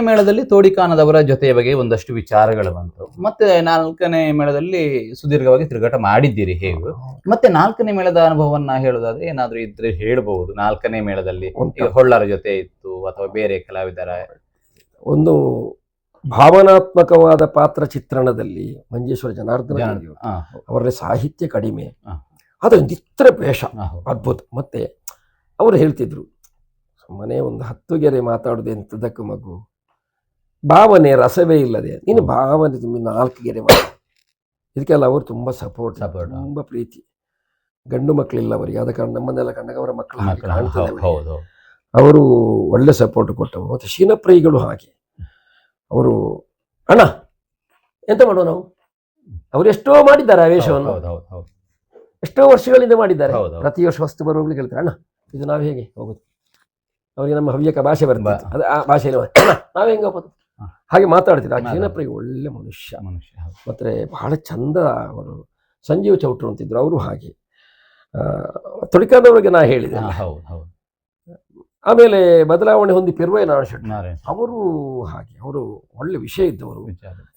ಮೇಳದಲ್ಲಿ ತೋಡಿಕಾನದವರ ಜೊತೆಯ ಬಗ್ಗೆ ಒಂದಷ್ಟು ವಿಚಾರಗಳು ಬಂತು. ಮತ್ತೆ 4ನೇ ಮೇಳದಲ್ಲಿ ಸುದೀರ್ಘವಾಗಿ ತಿರುಗಾಟ ಮಾಡಿದ್ದೀರಿ ಹೇಗೂ. ಮತ್ತೆ 4ನೇ ಮೇಳದ ಅನುಭವವನ್ನ ಹೇಳೋದಾದ್ರೆ ಏನಾದ್ರೂ ಇದ್ರೆ ಹೇಳ್ಬಹುದು. 4ನೇ ಮೇಳದಲ್ಲಿ ಈಗ ಹೊಳ್ಳರ ಜೊತೆ ಇತ್ತು ಅಥವಾ ಬೇರೆ ಕಲಾವಿದರ ಒಂದು ಭಾವನಾತ್ಮಕವಾದ ಪಾತ್ರ ಚಿತ್ರಣದಲ್ಲಿ ಮಂಜೇಶ್ವರ ಜನಾರ್ದನ ಅವರಲ್ಲಿ ಸಾಹಿತ್ಯ ಕಡಿಮೆ, ಅದು ನಿತ್ರ ವೇಷ ಅದ್ಭುತ. ಮತ್ತೆ ಅವರು ಹೇಳ್ತಿದ್ರು, ಸುಮ್ಮನೆ ಒಂದು 10 ಗೆರೆ ಮಾತಾಡುದು ಎಂತದಕ್ಕೂ ಮಗು, ಭಾವನೆ ರಸವೇ ಇಲ್ಲದೆ ನೀನು ಭಾವನೆ 4 ಗೆರೆ ಮಾಡ. ಇದಕ್ಕೆಲ್ಲ ಅವರು ತುಂಬಾ ಸಪೋರ್ಟ್, ತುಂಬಾ ಪ್ರೀತಿ. ಗಂಡು ಮಕ್ಕಳಿಲ್ಲ ಅವರಿಗೆ, ಆದ ಕಾರಣ ನಮ್ಮನ್ನೆಲ್ಲ ಕಂಡಾಗ ಅವರ ಮಕ್ಕಳು ಅವರು ಒಳ್ಳೆ ಸಪೋರ್ಟ್ ಕೊಟ್ಟವರು. ಮತ್ತೆ ಶೀನಪ್ರಿಯಿಗಳು ಹಾಗೆ, ಅವರು ಅಣ್ಣ ಎಂತ ಮಾಡುವ ನಾವು, ಅವರು ಎಷ್ಟೋ ಮಾಡಿದ್ದಾರೆ ಆ ವೇಷವನ್ನು, ಎಷ್ಟೋ ವರ್ಷಗಳಿಂದ ಮಾಡಿದ್ದಾರೆ. ಪ್ರತಿ ವರ್ಷ ವಸ್ತು ಬರುವಾಗಲೂ ಹೇಳ್ತಾರೆ, ಅಣ್ಣ ಇದು ನಾವು ಹೇಗೆ ಹೋಗುದು, ಅವರಿಗೆ ನಮ್ಮ ಹವ್ಯಕ ಭಾಷೆ ಬರ್ತದೆ, ಅದು ಆ ಭಾಷೆಯಲ್ಲಿ ನಾವ್ ಹೆಂಗೆ ಹೋಗೋದು ಹಾಗೆ ಮಾತಾಡ್ತಿದ್ರು. ಆ ಶೀನಪ್ರಿಯ ಒಳ್ಳೆ ಮನುಷ್ಯ. ಮತ್ತೆ ಬಹಳ ಚಂದ ಅವರು. ಸಂಜೀವ್ ಚೌಟ್ರು ಅಂತಿದ್ರು, ಅವರು ಹಾಗೆ. ತೊಡಿಕಾದವರಿಗೆ ನಾ ಹೇಳಿದೆ. ಆಮೇಲೆ ಬದಲಾವಣೆ ಹೊಂದಿ ಪೆರ್ವೈ ನಾರಾಯಣ ಅವರು ಹಾಗೆ, ಅವರು ಒಳ್ಳೆ ವಿಷಯ ಇದ್ದವರು.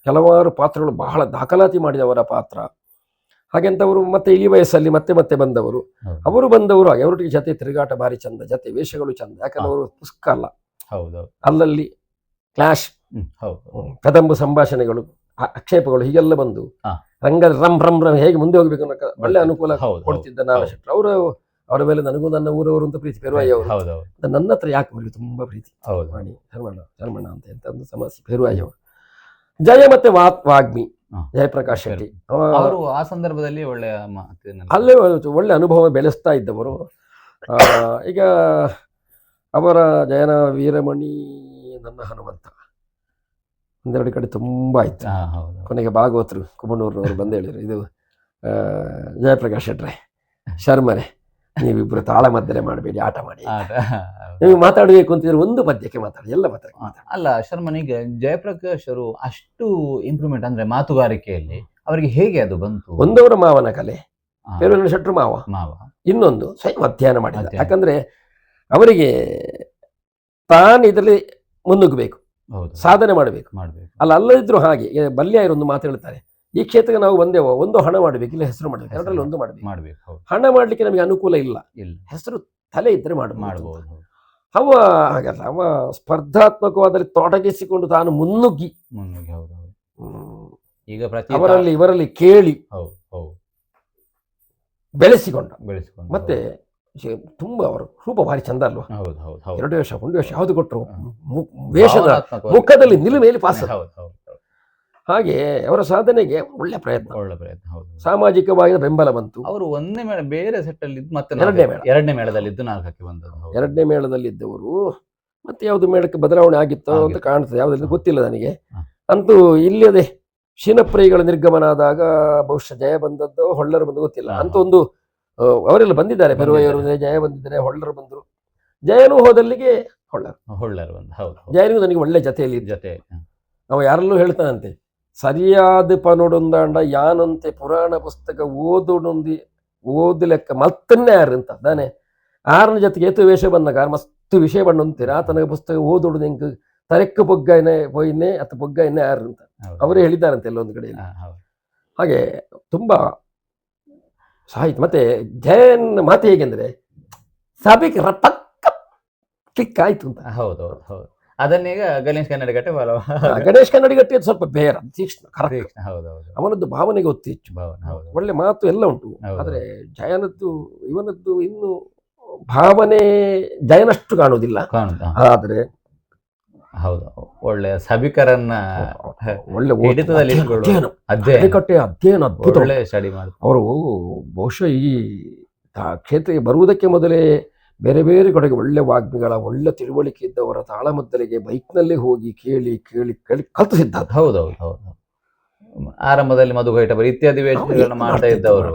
ಕೆಲವಾರು ಪಾತ್ರಗಳು ಬಹಳ ದಾಖಲಾತಿ ಮಾಡಿದವರ ಪಾತ್ರ ಹಾಗೆಂತವರು. ಮತ್ತೆ ಈ ವಯಸ್ಸಲ್ಲಿ ಮತ್ತೆ ಮತ್ತೆ ಬಂದವರು, ಅವರು ಬಂದವರು ಹಾಗೆ. ಅವರೊಟ್ಟಿಗೆ ಜೊತೆ ತಿರುಗಾಟ ಭಾರಿ ಚಂದ, ಜೊತೆ ವೇಷಗಳು ಚಂದ. ಯಾಕಂದ್ರೆ ಅವರು ಪುಸ್ತಕ ಅಲ್ಲ, ಅಲ್ಲಲ್ಲಿ ಕ್ಲಾಶ್, ಕದಂಬ ಸಂಭಾಷಣೆಗಳು, ಆಕ್ಷೇಪಗಳು ಹೀಗೆಲ್ಲ ಬಂದು ರಂಗದ ರಂ ರಂ ರಂ ಹೇಗೆ ಮುಂದೆ ಹೋಗ್ಬೇಕು ಅನ್ನೋ ಒಳ್ಳೆ ಅನುಕೂಲ ಕೊಡ್ತಿದ್ದ ನಾರಾಯಣ ಶೆಟ್ರು. ಅವರು ಅವರ ಮೇಲೆ ನನಗೂ ನನ್ನ ಊರವರು ಅಂತ ಪ್ರೀತಿ. ಪೆರುವಾಯಿ ಅವರು ನನ್ನ ಹತ್ರ ಯಾಕೆ ಅವರಿಗೆ ತುಂಬಾ ಪ್ರೀತಿ. ಮಾಡಿ ಶರ್ಮಣ್ಣ ಅಂತ ಎಂತ ಒಂದು ಸಮಸ್ಯೆ. ಪೆರುವಾಯಿ ಅವರು. ಜಯ ಮತ್ತೆ ವಾಗ್ಮಿ ಜಯಪ್ರಕಾಶ್ ಶೆಟ್ಟಿ ಅವರು ಆ ಸಂದರ್ಭದಲ್ಲಿ ಅಲ್ಲೇ ಒಳ್ಳೆ ಅನುಭವ ಬೆಳೆಸ್ತಾ ಇದ್ದವರು. ಈಗ ಅವರ ಜಯನ ವೀರಮಣಿ, ನನ್ನ ಹನುಮಂತ ಒಂದೆರಡು ಕಡೆ ತುಂಬಾ ಆಯ್ತು. ಕೊನೆಗೆ ಭಾಗವತರು ಕುಮ್ಮಣ್ಣೂರ್ನವರು ಬಂದು ಹೇಳಿದ್ರು, ಇದು ಜಯಪ್ರಕಾಶ್ ಶೆಟ್ರೆ, ಶರ್ಮರೆ, ನೀವಿಬ್ರು ತಾಳ ಮದ್ದಲೆ ಮಾಡಬೇಡಿ, ಆಟ ಮಾಡಿ. ನೀವು ಮಾತಾಡಬೇಕು ಅಂತಿದ್ರೆ ಒಂದು ಪದ್ಯಕ್ಕೆ ಮಾತಾಡಿ, ಎಲ್ಲ ಮಾತಾಡಿ. ಅಲ್ಲ ಶರ್ಮನಿಗೆ ಜಯಪ್ರಕಾಶ್ ಅವರು ಅಷ್ಟು ಇಂಪ್ರೂವ್ಮೆಂಟ್ ಅಂದ್ರೆ ಮಾತುಗಾರಿಕೆಯಲ್ಲಿ ಅವರಿಗೆ ಹೇಗೆ ಅದು ಬಂತು? ಒಂದವರ ಮಾವನ ಕಲೆ, ಪೆರುವೈ ಶೆಟ್ರು ಮಾವ, ಇನ್ನೊಂದು ಸ್ವಯಂ ಅಧ್ಯಯನ ಮಾಡಿದ. ಯಾಕಂದ್ರೆ ಅವರಿಗೆ ತಾನು ಇದರಲ್ಲಿ ಮುನ್ನುಗ್ಗಬೇಕು, ಸಾಧನೆ ಮಾಡಬೇಕು. ಅಲ್ಲದಿದ್ರು ಹಾಗೆ ಬಲ್ಯ ಇರೊಂದು ಮಾತು ಹೇಳ್ತಾರೆ, ಈ ಕ್ಷೇತ್ರಕ್ಕೆ ನಾವು ಬಂದೇವೋ, ಒಂದು ಹಣ ಮಾಡಬೇಕು, ಇಲ್ಲ ಹೆಸರು ಮಾಡಬೇಕು, ಎರಡರಲ್ಲಿ ಒಂದು ಮಾಡಬೇಕು. ಹಣ ಮಾಡ್ಲಿಕ್ಕೆ ನಮಗೆ ಅನುಕೂಲ ಇಲ್ಲ, ಹೆಸರು ತಲೆ ಇದ್ರೆ ಮಾಡಬಹುದು. ಅವ ಹಾಗಲ್ಲ, ಅವ ಸ್ಪರ್ಧಾತ್ಮಕವಾದಲ್ಲಿ ತೊಡಗಿಸಿಕೊಂಡು ತಾನು ಮುನ್ನುಗ್ಗಿ ಈಗ ಅವರಲ್ಲಿ ಇವರಲ್ಲಿ ಕೇಳಿ ಬೆಳೆಸಿಕೊಂಡ. ಮತ್ತೆ ತುಂಬಾ ಅವರು ರೂಪ ಭಾರಿ ಚಂದ ಅಲ್ವಾ? 2 ವೇಷ 1 ವೇಷ ಯಾವ್ದು ಕೊಟ್ಟರು ವೇಷದ ಮುಖದಲ್ಲಿ ನಿಲುಮೆಯಲ್ಲಿ ಪಾಸ್. ಹಾಗೆ ಅವರ ಸಾಧನೆಗೆ ಒಳ್ಳೆ ಪ್ರಯತ್ನ. ಸಾಮಾಜಿಕವಾಗಿ ಬೆಂಬಲ ಬಂತು. ಅವರು 1ನೇ ಮೇಳ ಬೇರೆ ಸೆಟ್ ಅಲ್ಲಿ ಮತ್ತೆ 2ನೇ ಮೇಳದಲ್ಲಿ ಇದ್ದು 4ಕ್ಕೆ ಬಂದದ್ದು. 2ನೇ ಮೇಳದಲ್ಲಿ ಇದ್ದವರು. ಮತ್ತೆ ಯಾವ್ದು ಮೇಳಕ್ಕೆ ಬದಲಾವಣೆ ಆಗಿತ್ತೋ ಅಂತ ಕಾಣ್ತದೆ, ಯಾವ್ದು ಗೊತ್ತಿಲ್ಲ ನನಗೆ. ಅಂತೂ ಇಲ್ಲದೆ ಶೀನಪ್ರಿಯಿಗಳ ನಿರ್ಗಮನ ಆದಾಗ ಬಹುಶಃ ಜಯ ಬಂದದ್ದು, ಹೊಳ್ಳರು ಬಂದು ಗೊತ್ತಿಲ್ಲ. ಅಂತ ಒಂದು ಅವರೆಲ್ಲ ಬಂದಿದ್ದಾರೆ, ಪೆರುವಾಯಿಯವರು, ಜಯ ಬಂದಿದ್ದಾರೆ, ಹೊಳ್ಳರು ಬಂದರು. ಜಯನೂ ಹೋದಲ್ಲಿಗೆ ಹೊಳ್ಳರು ಬಂದ. ಜಯನಿಗೂ ನನಗೆ ಒಳ್ಳೆ ಜೊತೆಯಲ್ಲಿ ಅವ ಯಾರಲ್ಲೂ ಹೇಳ್ತಾನಂತೆ, ಸರಿಯಾದ ಪನೊಡೊಂದಾಂಡ ಯಾನಂತೆ ಪುರಾಣ ಪುಸ್ತಕ ಓದಲೆಕ್ಕ ಮಲ್ತನ್ನೇ ಯಾರು ಅಂತ ತಾನೆ. 6ನ ಜೊತೆಗೆ ಏತು ವೇಷ ಬಂದಾಗ ಮಸ್ತು ವಿಷಯ ಬಣ್ಣಂತೀರ ಆತನ ಪುಸ್ತಕ ಓದೋಡು ನಿಂಗೆ ತರೆಕ್ಕು ಪೊಗ್ಗನೆ ಪೊಯ್ನೆ ಅತ್ತ ಪೊಗ್ಗನೆ ಯಾರು ಅಂತ ಅವರೇ ಹೇಳಿದ್ದಾರಂತೆ ಎಲ್ಲೊಂದು ಕಡೆಯಲ್ಲಿ. ಹಾಗೆ ತುಂಬಾ ಸಾಹಿತ್ಯ. ಮತ್ತೆ ಜಯನ್ ಮಾತು ಹೇಗೆಂದ್ರೆ ಸಭೆಗೆ ಪಕ್ಕ ಕ್ಲಿಕ್ ಆಯ್ತು ಅಂತ. ಹೌದು ಅದನ್ನೀಗ ಗಣೇಶ್ ಕನ್ನಡಿಗಟ್ಟೆ ಗಣೇಶ್ ಕನ್ನಡಿಗಟ್ಟೆ ಸ್ವಲ್ಪ ಬೇರೆ ತೀಕ್ಷ್ಣ. ಅವನದ್ದು ಭಾವನೆಗೆ ಒತ್ತಿ ಹೆಚ್ಚು, ಒಳ್ಳೆ ಮಾತು ಎಲ್ಲ ಉಂಟು. ಆದ್ರೆ ಜಯನದ್ದು ಇವನದ್ದು ಇನ್ನು ಭಾವನೆ ಜಯನಷ್ಟು ಕಾಣುವುದಿಲ್ಲ. ಆದ್ರೆ ಒಳ್ಳೆ ಸಭಿಕರನ್ನ ಒಳ್ಳೆ ಅಧ್ಯಯನ ಅದ್ಭುತ ಸ್ಟಡಿ ಮಾಡಿ ಅವರು ಬಹುಶಃ ಈ ಕ್ಷೇತ್ರಕ್ಕೆ ಬರುವುದಕ್ಕೆ ಮೊದಲೇ ಬೇರೆ ಬೇರೆ ಕಡೆಗೆ ಒಳ್ಳೆ ವಾಗ್ಮಿಗಳ ಒಳ್ಳೆ ತಿಳುವಳಿಕೆ ಇದ್ದವರ ತಾಳಮದ್ದಲೆಗೆ ಬೈಕ್ನಲ್ಲಿ ಹೋಗಿ ಕೇಳಿ ಕೇಳಿ ಕೇಳಿ ಕಲ್ತಿಸಿದ್ದ. ಹೌದೌದು. ಆರಂಭದಲ್ಲಿ ಮಧುಗೈಟಬರ ಇತ್ಯಾದಿ ವೇಷಗಳನ್ನು ಮಾಡ್ತಾ ಇದ್ದವರು.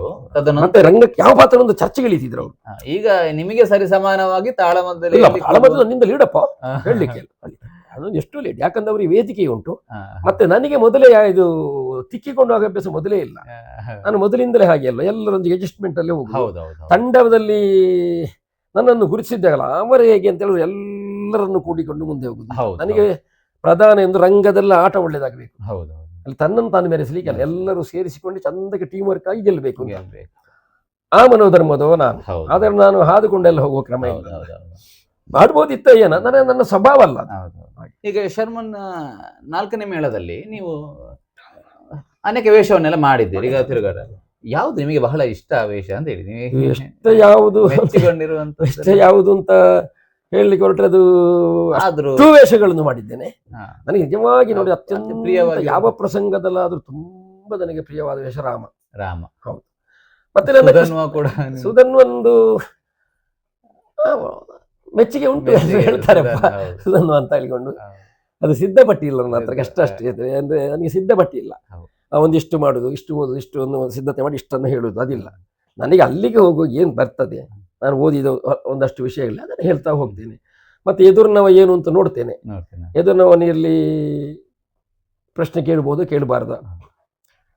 ಮತ್ತೆ ರಂಗಕ್ಕೆ ಯಾವ ಪಾತ್ರ ಒಂದು ಚರ್ಚೆಗಳಿದ್ರು ಅವರು. ಈಗ ನಿಮಗೆ ಸರಿ ಸಮಾನವಾಗಿ ತಾಳಮದ್ದಲೆ ನಿಂದ ಲೀಡಪ್ಪ ಹೇಳಲಿಕ್ಕೆ ಅದೊಂದು ಎಷ್ಟು ಲೇಟ್. ಯಾಕಂದ್ರೆ ಅವ್ರಿಗೆ ವೇದಿಕೆ ಉಂಟು. ಮತ್ತೆ ನನಗೆ ಮೊದಲೇ ಇದು ತಿಕ್ಕಿಕೊಂಡು ಹೋಗೋ ಅಭ್ಯಾಸ ಮೊದಲೇ ಇಲ್ಲ. ನಾನು ಮೊದಲಿಂದಲೇ ಹಾಗೆ ಅಲ್ಲ, ಎಲ್ಲರೊಂದಿಗೆ ಅಡ್ಜಸ್ಟ್ಮೆಂಟ್ ಅಲ್ಲೇ ಹೋಗುದು. ತಂಡದಲ್ಲಿ ನನ್ನನ್ನು ಗುರುತಿಸಿದ್ದಾಗಲ್ಲ, ಅವರು ಹೇಗೆ ಅಂತ ಹೇಳಿದ್ರೆ ಎಲ್ಲರನ್ನು ಕೂಡಿಕೊಂಡು ಮುಂದೆ ಹೋಗುದು. ನನಗೆ ಪ್ರಧಾನ ಎಂದು ರಂಗದಲ್ಲಿ ಆಟ ಒಳ್ಳೇದಾಗಬೇಕು. ಹೌದು ಅಲ್ಲಿ ತನ್ನನ್ನು ತಾನು ಮೆರೆಸಲಿಕ್ಕೆ ಅಲ್ಲ, ಎಲ್ಲರೂ ಸೇರಿಸಿಕೊಂಡು ಚಂದಕ್ಕೆ ಟೀಮ್ ವರ್ಕ್ ಆಗಿ ಗೆಲ್ಲಬೇಕು ಅಂತ. ಗೆಲ್ಬೇಕು. ಆ ಮನೋಧರ್ಮದವ ನಾನು. ಹೌದು. ಆದ್ರೆ ನಾನು ಹಾದುಕೊಂಡೆಲ್ಲ ಹೋಗುವ ಕ್ರಮ ಇಲ್ಲ. ಹೌದು. ಮಾಡ್ಬೋದಿತ್ತ ಏನ, ನನ್ನ ಸ್ವಭಾವ ಅಲ್ಲ ಅದು. ಹೌದು. ಈಗ ಶರ್ಮನ್ 4ನೇ ಮೇಳದಲ್ಲಿ ನೀವು ಅನೇಕ ವೇಷವನ್ನೆಲ್ಲ ಮಾಡಿದ್ದೀರಿ. ಈಗ ತಿರುಗಾಟ ಯಾವ್ದು ನಿಮಗೆ ಬಹಳ ಇಷ್ಟ ವೇಷ ಅಂತ ಹೇಳಿ ನೀವು ಇಷ್ಟ ಯಾವುದು ಮೆಚ್ಚಿಕೊಂಡಿರುವಂತ ಇಷ್ಟ ಯಾವುದು ಅಂತ ಹೇಳಲಿಕ್ಕೆ ಹೊರಟ್ರೆ ಅದು ಆದ್ರೂ ಅಷ್ಟು ವೇಷಗಳನ್ನು ಮಾಡಿದ್ದೇನೆ. ಹಾ. ನನಗೆ ನಿಜವಾಗಿ ನೋಡಿ ಅತ್ಯಂತ ಪ್ರಿಯವಾಗಿ ಯಾವ ಪ್ರಸಂಗದಲ್ಲಾದ್ರೂ ತುಂಬಾ ನನಗೆ ಪ್ರಿಯವಾದ ವೇಷ ರಾಮ. ಹೌದು. ಮತ್ತೆ ನನ್ನ ಸುಧನ್ವ ಕೂಡ ಸುಧನ್ ಒಂದು ಮೆಚ್ಚುಗೆ ಉಂಟು ಹೇಳ್ತಾರಪ್ಪ ಹೌದು. ಸುಧನ್ವ ಅಂತ ಹೇಳಿಕೊಂಡು. ಅದು ಸಿದ್ಧಪಟ್ಟಿ ಇಲ್ಲ ನನ್ನ ಹತ್ರ, ಅಷ್ಟೇ ಅಂದ್ರೆ ನನಗೆ ಸಿದ್ಧಪಟ್ಟಿ ಇಲ್ಲ. ಒಂದಿಷ್ಟು ಮಾಡುದು, ಇಷ್ಟು ಓದುದು, ಇಷ್ಟು ಒಂದು ಸಿದ್ಧತೆ ಮಾಡಿ ಇಷ್ಟನ್ನು ಹೇಳುದು ಅದಿಲ್ಲ ನನಗೆ. ಅಲ್ಲಿಗೆ ಹೋಗುವ ಏನ್ ಬರ್ತದೆ, ನಾನು ಓದಿದ ಒಂದಷ್ಟು ವಿಷಯಗಳಿಲ್ಲ, ಅದನ್ನು ಹೇಳ್ತಾ ಹೋಗ್ತೇನೆ. ಮತ್ತೆ ಎದುರಿನವ ಏನು ಅಂತ ನೋಡ್ತೇನೆ. ಎದುರಿನವನಿರ್ಲಿ ಪ್ರಶ್ನೆ ಕೇಳ್ಬೋದು, ಕೇಳಬಾರ್ದು,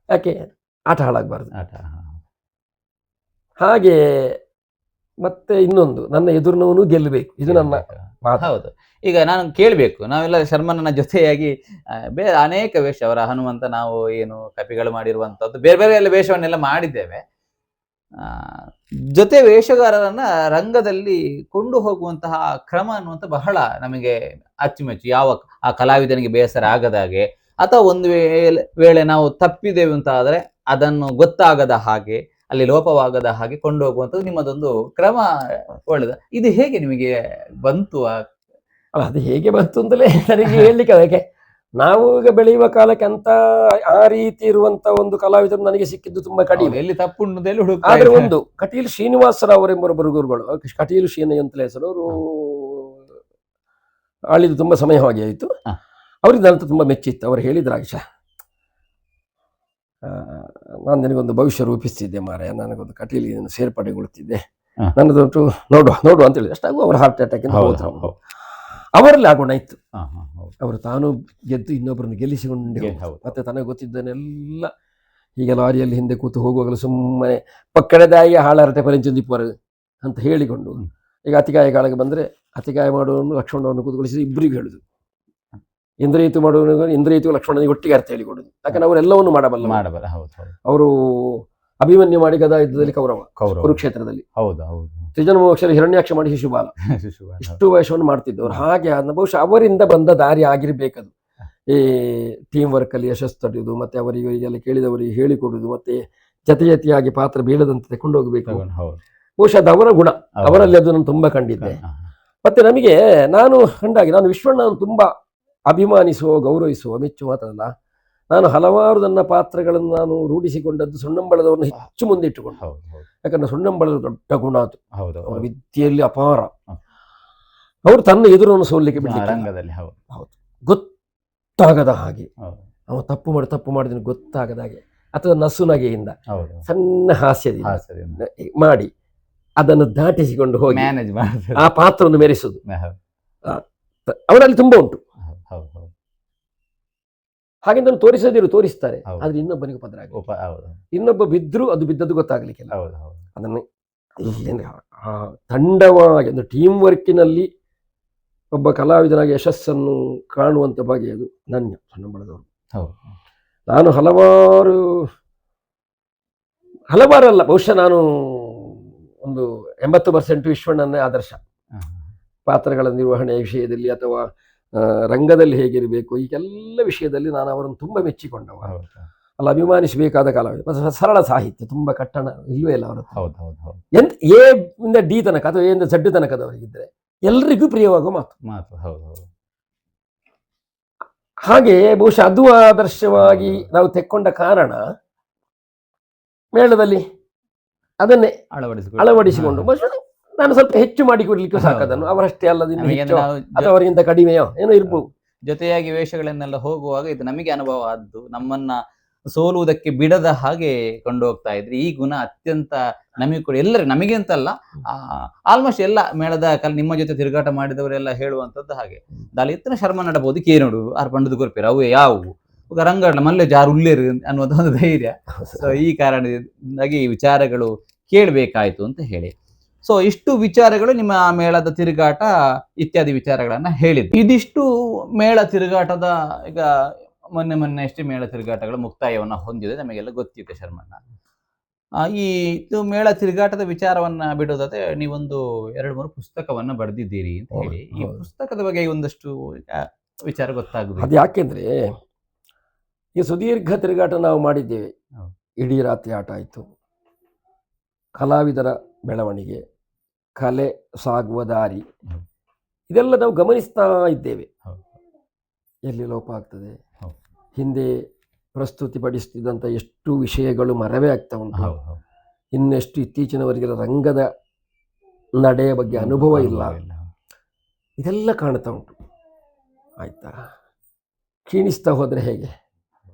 ಯಾಕೆ ಆಟ ಹಾಳಾಗಬಾರ್ದು ಹಾಗೆ. ಮತ್ತೆ ಇನ್ನೊಂದು, ನನ್ನ ಎದುರಿನವನು ಗೆಲ್ಲಬೇಕು, ಇದು ನನ್ನ ಮಾತು. ಹೌದು. ಈಗ ನಾನು ಕೇಳಬೇಕು, ನಾವೆಲ್ಲ ಶರ್ಮನನ ಜೊತೆಯಾಗಿ ಬೇರೆ ಅನೇಕ ವೇಷ, ಅವರ ಹನುಮಂತ, ನಾವು ಏನು ಕಪಿಗಳು ಮಾಡಿರುವಂತದ್ದು ಬೇರೆ ಬೇರೆ ಎಲ್ಲ ವೇಷವನ್ನೆಲ್ಲ ಮಾಡಿದ್ದೇವೆ. ಜೊತೆ ವೇಷಗಾರರನ್ನ ರಂಗದಲ್ಲಿ ಕೊಂಡು ಹೋಗುವಂತಹ ಕ್ರಮ ಅನ್ನುವಂಥ ಬಹಳ ನಮಗೆ ಅಚ್ಚುಮೆಚ್ಚು. ಯಾವ ಆ ಕಲಾವಿದನಿಗೆ ಬೇಸರ ಆಗದ ಹಾಗೆ, ಅಥವಾ ಒಂದು ವೇಳೆ ನಾವು ತಪ್ಪಿದ್ದೇವೆ ಅಂತ ಆದ್ರೆ ಅದನ್ನು ಗೊತ್ತಾಗದ ಹಾಗೆ, ಅಲ್ಲಿ ಲೋಪವಾಗದ ಹಾಗೆ ಕೊಂಡು ಹೋಗುವಂಥದ್ದು ನಿಮ್ಮದೊಂದು ಕ್ರಮ ಒಳ್ಳೆದ. ಇದು ಹೇಗೆ ನಿಮಗೆ ಬಂತು? ಅದು ಹೇಗೆ ಬಂತು ಅಂತಲೇ ನನಗೆ ಹೇಳಲಿಕ್ಕೆ ಅದಕ್ಕೆ. ನಾವು ಈಗ ಬೆಳೆಯುವ ಕಾಲಕ್ಕೆ ಅಂತ ಆ ರೀತಿ ಇರುವಂತ ಒಂದು ಕಲಾವಿದರು ನನಗೆ ಸಿಕ್ಕಿದ್ದು ತುಂಬಾ ಕಡಿಮೆ. ಎಲ್ಲಿ ತಪ್ಪುಂಟು ಆದ್ರೆ ಒಂದು ಕಟೀಲು ಶ್ರೀನಿವಾಸರಾವ್ ಅವರೆಂಬರೊಬ್ಬರು ಗುರುಗಳು, ಕಟೀಲು ಶ್ರೀನಿ ಅಂತಲೇ ಹೆಸರು, ಅವರು ಆಳಿದ್ದು ತುಂಬಾ ಸಮಯವಾಗಿ ಆಯಿತು. ಅವ್ರಿಗೆ ನನ್ನ ತುಂಬಾ ಮೆಚ್ಚಿತ್ತು. ಅವ್ರು ಹೇಳಿದ್ರು, ಆಯಿಷಾ ನಾನು ನಿನಗೊಂದು ಭವಿಷ್ಯ ರೂಪಿಸ್ತಿದ್ದೆ ಮಾರಾಯ, ನನಗೊಂದು ಕಟೀಲಿಗೆ ಸೇರ್ಪಡೆಗೊಳ್ತಿದ್ದೆ, ನನ್ನದೊಟ್ಟು ನೋಡುವ ಅಂತ ಹೇಳಿದ್ರು. ಅಷ್ಟಾಗೂ ಅವ್ರ ಹಾರ್ಟ್ ಅಟ್ಯಾಕ್ ಅಂತ ಹೋದ್ರು. ಅವರಲ್ಲಿ ಆಗೋಣ ಇತ್ತು. ಅವರು ತಾನು ಗೆದ್ದು ಇನ್ನೊಬ್ಬರನ್ನು ಗೆಲ್ಲಿಸಿಕೊಂಡು ಮತ್ತೆ ತನಗೆ ಗೊತ್ತಿದ್ದನೆಲ್ಲ ಹೀಗೆ ಲಾರಿಯಲ್ಲಿ ಹಿಂದೆ ಕೂತು ಹೋಗುವಾಗಲೂ ಸುಮ್ಮನೆ ಪಕ್ಕಡದಾಗಿ ಹಾಳಾರಟೆ ಪರಿಂಚಿಂದಿಪ್ಪರು ಅಂತ ಹೇಳಿಕೊಂಡು, ಈಗ ಅತಿಗಾಯ ಕಾಳಗೆ ಬಂದ್ರೆ ಅತಿಗಾಯ ಮಾಡುವವನು ಲಕ್ಷ್ಮಣವನ್ನು ಕೂತ್ಕೊಳಿಸಿ ಇಬ್ಬರಿಗೂ ಹೇಳುದು, ಇಂದ್ರಿಯಿತು ಮಾಡುವವನಿಗೆ ಇಂದ್ರಿಯಿತು ಲಕ್ಷ್ಮಣನಿಗೆ ಒಟ್ಟಿಗೆ ಅರ್ಥ ಹೇಳಿಕೊಡುದು. ಯಾಕಂದ್ರೆ ಅವರೆಲ್ಲವನ್ನು ಮಾಡಬಲ್ಲ. ಅವರು ಅಭಿಮನ್ಯು ಮಾಡಿ ಗದಾ ಯುದ್ಧದಲ್ಲಿ ಕೌರವ, ಕುರುಕ್ಷೇತ್ರದಲ್ಲಿ ತ್ರಿಜನ ಮೋಕ್ಷ ಹಿರಣ್ಯಾಕ್ಷ ಮಾಡಿ ಶಿಶುಪಾಲ, ಇಷ್ಟು ವಯಸ್ಸನ್ನು ಮಾಡ್ತಿದ್ದವರು. ಹಾಗೆ ಬಹುಶಃ ಅವರಿಂದ ಬಂದ ದಾರಿ ಆಗಿರ್ಬೇಕದು. ಈ ಟೀಮ್ ವರ್ಕ್ ಅಲ್ಲಿ ಯಶಸ್ಸು ತಡೆಯುವುದು, ಮತ್ತೆ ಅವರಿಗೆ ಈಗೆಲ್ಲ ಕೇಳಿದವರಿಗೆ ಹೇಳಿಕೊಡುದು, ಮತ್ತೆ ಜತೆಯಾಗಿ ಪಾತ್ರ ಬೀಳದಂತೆ ತಕೊಂಡು ಹೋಗ್ಬೇಕು. ಬಹುಶಃ ಅದು ಅವರ ಗುಣ, ಅವರಲ್ಲಿ ಅದು ನಾನು ತುಂಬಾ ಕಂಡಿದ್ದೆ. ಮತ್ತೆ ನಮಗೆ ನಾನು ಕಂಡಾಗಿ ನಾನು ವಿಶ್ವಣ್ಣನ ತುಂಬಾ ಅಭಿಮಾನಿಸುವ, ಗೌರವಿಸುವ, ಮೆಚ್ಚು ಮಾತ್ರಲ್ಲ, ನಾನು ಹಲವಾರು ನನ್ನ ಪಾತ್ರಗಳನ್ನು ನಾನು ರೂಢಿಸಿಕೊಂಡದ್ದು ಸುಣ್ಣಂಬಳದವರನ್ನು ಹೆಚ್ಚು ಮುಂದೆ ಇಟ್ಟುಕೊಂಡು. ಯಾಕಂದ್ರೆ ಸುಣ್ಣಂಬಳದ ದೊಡ್ಡ ಗುಣ ಅದು, ಅವರ ವಿದ್ಯೆಯಲ್ಲಿ ಅಪಾರ. ಅವರು ತನ್ನ ಎದುರನ್ನು ಸೋಲಿಕ್ಕೆ ಬಿಡಲಿಕ್ಕೆ, ಗೊತ್ತಾಗದ ಹಾಗೆ, ಅವ ತಪ್ಪು ಮಾಡಿದ ಗೊತ್ತಾಗದ ಹಾಗೆ, ಅಥವಾ ನಸುನಗೆಯಿಂದ ಸಣ್ಣ ಹಾಸ್ಯದಿಂದ ಮಾಡಿ ಅದನ್ನು ದಾಟಿಸಿಕೊಂಡು ಹೋಗಿ ಆ ಪಾತ್ರವನ್ನು ಮೆರೆಸುವುದು ಅವರಲ್ಲಿ ತುಂಬಾ ಉಂಟು. ಹಾಗೆ ನಾನು ತೋರಿಸ್ತಾರೆ, ಆದ್ರೆ ಇನ್ನೊಬ್ಬನಿಗೆ ಪದ್ರ ಇನ್ನೊಬ್ಬ ಬಿದ್ದರೂ ಅದು ಬಿದ್ದದ್ದು ಗೊತ್ತಾಗ್ಲಿಕ್ಕಿಲ್ಲ. ಅದನ್ನು ತಂಡವಾಗಿ ಒಂದು ಟೀಮ್ ವರ್ಕಿನಲ್ಲಿ ಒಬ್ಬ ಕಲಾವಿದನಾಗಿ ಯಶಸ್ಸನ್ನು ಕಾಣುವಂತ ಬಗೆ ಅದು ನನ್ನ ಸಣ್ಣಂಬಳದವರು. ನಾನು ಹಲವಾರಲ್ಲ, ಬಹುಶಃ ನಾನು ಒಂದು 80% ವಿಶ್ವಣ್ಣನೇ ಆದರ್ಶ. ಪಾತ್ರಗಳ ನಿರ್ವಹಣೆಯ ವಿಷಯದಲ್ಲಿ ಅಥವಾ ರಂಗದಲ್ಲಿ ಹೇಗಿರಬೇಕು, ಈಗೆಲ್ಲ ವಿಷಯದಲ್ಲಿ ನಾನು ಅವರನ್ನು ತುಂಬಾ ಮೆಚ್ಚಿಕೊಂಡವ. ಅಲ್ಲಿ ಅಭಿಮಾನಿಸಬೇಕಾದ ಕಲಾವಿದ. ಸರಳ ಸಾಹಿತ್ಯ, ತುಂಬಾ ಕಟ್ಟಣ ಇಲ್ಲವೇ ಇಲ್ಲ ಅವರು. ಎ ಇಂದ ಡಿ ತನಕ ಅಥವಾ ಎ ಇಂದ Z ತನಕದವರಿಗಿದ್ರೆ ಎಲ್ರಿಗೂ ಪ್ರಿಯವಾಗುವ ಮಾತು. ಹಾಗೆ ಬಹುಶಃ ಅದು ಆದರ್ಶವಾಗಿ ನಾವು ತೆಕ್ಕೊಂಡ ಕಾರಣ ಮೇಳದಲ್ಲಿ ಅದನ್ನೇ ಅಳವಡಿಸಿಕೊಂಡು ನಾನು ಸ್ವಲ್ಪ ಹೆಚ್ಚು ಮಾಡಿ ಕೊಡ್ಲಿಕ್ಕೂ ಸಾಕದನ್ನು. ಅವರಷ್ಟೇ ಅಲ್ಲದ ಅಥವಾ ಅವರಿಗಿಂತ ಕಡಿಮೆಯೋ ಏನೋ ಇರ್ಬೋದು. ಜೊತೆಯಾಗಿ ವೇಷಗಳನ್ನೆಲ್ಲ ಹೋಗುವಾಗ ಇದು ನಮಗೆ ಅನುಭವ ಆದ್ದು, ನಮ್ಮನ್ನ ಸೋಲುವುದಕ್ಕೆ ಬಿಡದ ಹಾಗೆ ಕೊಂಡು ಹೋಗ್ತಾ ಇದ್ರಿ. ಈ ಗುಣ ಅತ್ಯಂತ ನಮಗೆ ಕೂಡ ಎಲ್ಲರೂ, ನಮಗೆ ಅಂತಲ್ಲ, ಆಲ್ಮೋಸ್ಟ್ ಎಲ್ಲ ಮೇಳದ ನಿಮ್ಮ ಜೊತೆ ತಿರುಗಾಟ ಮಾಡಿದವರೆಲ್ಲ ಹೇಳುವಂಥದ್ದು ಹಾಗೆ. ದಾಲಿ ಇತ್ತನ ಶರ್ಮ ನಡಬಹುದು ಕೇನೋಡು ಆರು ಪಂಡದ ಗೊರ್ಪೇರು ಅವು ಯಾವುವು ರಂಗಗಳ ಮಲ್ಲೆ ಜಾರು ಉಳ್ಳೇರು ಅನ್ನುವಂಥ ಒಂದು ಧೈರ್ಯ. ಸೊ ಈ ಕಾರಣದಿಂದಾಗಿ ಈ ವಿಚಾರಗಳು ಕೇಳಬೇಕಾಯ್ತು ಅಂತ ಹೇಳಿ. ಸೊ ಇಷ್ಟು ವಿಚಾರಗಳು ನಿಮ್ಮ ಮೇಳದ ತಿರುಗಾಟ ಇತ್ಯಾದಿ ವಿಚಾರಗಳನ್ನ ಹೇಳಿದ್ರು. ಇದಿಷ್ಟು ಮೇಳ ತಿರುಗಾಟದ ಈಗ ಮೊನ್ನೆ ಅಷ್ಟೇ ಮೇಳ ತಿರುಗಾಟಗಳು ಮುಕ್ತಾಯವನ್ನ ಹೊಂದಿದೆ, ನಮಗೆಲ್ಲ ಗೊತ್ತಿದೆ ಶರ್ಮಣ್ಣ. ಈ ಇದು ಮೇಳ ತಿರುಗಾಟದ ವಿಚಾರವನ್ನ ಬಿಡೋದಾದ್ರೆ ನೀವೊಂದು 2-3 ಪುಸ್ತಕವನ್ನ ಬರೆದಿದ್ದೀರಿ ಅಂತ ಹೇಳಿ, ಈ ಪುಸ್ತಕದ ಬಗ್ಗೆ ಒಂದಷ್ಟು ವಿಚಾರ ಗೊತ್ತಾಗುದು. ಅದು ಯಾಕೆಂದ್ರೆ ಈ ಸುದೀರ್ಘ ತಿರುಗಾಟ ನಾವು ಮಾಡಿದ್ದೇವೆ. ಇಡೀ ರಾತ್ರಿ ಆಟ ಆಯಿತು, ಕಲಾವಿದರ ಬೆಳವಣಿಗೆ, ಕಲೆ ಸಾಗುವ ದಾರಿ, ಇದೆಲ್ಲ ನಾವು ಗಮನಿಸ್ತಾ ಇದ್ದೇವೆ. ಎಲ್ಲಿ ಲೋಪ ಆಗ್ತದೆ, ಹಿಂದೆ ಪ್ರಸ್ತುತಿಪಡಿಸುತ್ತಿದ್ದಂಥ ಎಷ್ಟು ವಿಷಯಗಳು ಮರವೇ ಆಗ್ತಾ ಉಂಟು, ಇನ್ನೆಷ್ಟು ಇತ್ತೀಚಿನವರೆಗೆ ರಂಗದ ನಡೆಯ ಬಗ್ಗೆ ಅನುಭವ ಇಲ್ಲ, ಇದೆಲ್ಲ ಕಾಣ್ತಾ ಉಂಟು. ಆಯ್ತಾ, ಕ್ಷೀಣಿಸ್ತಾ ಹೋದರೆ ಹೇಗೆ?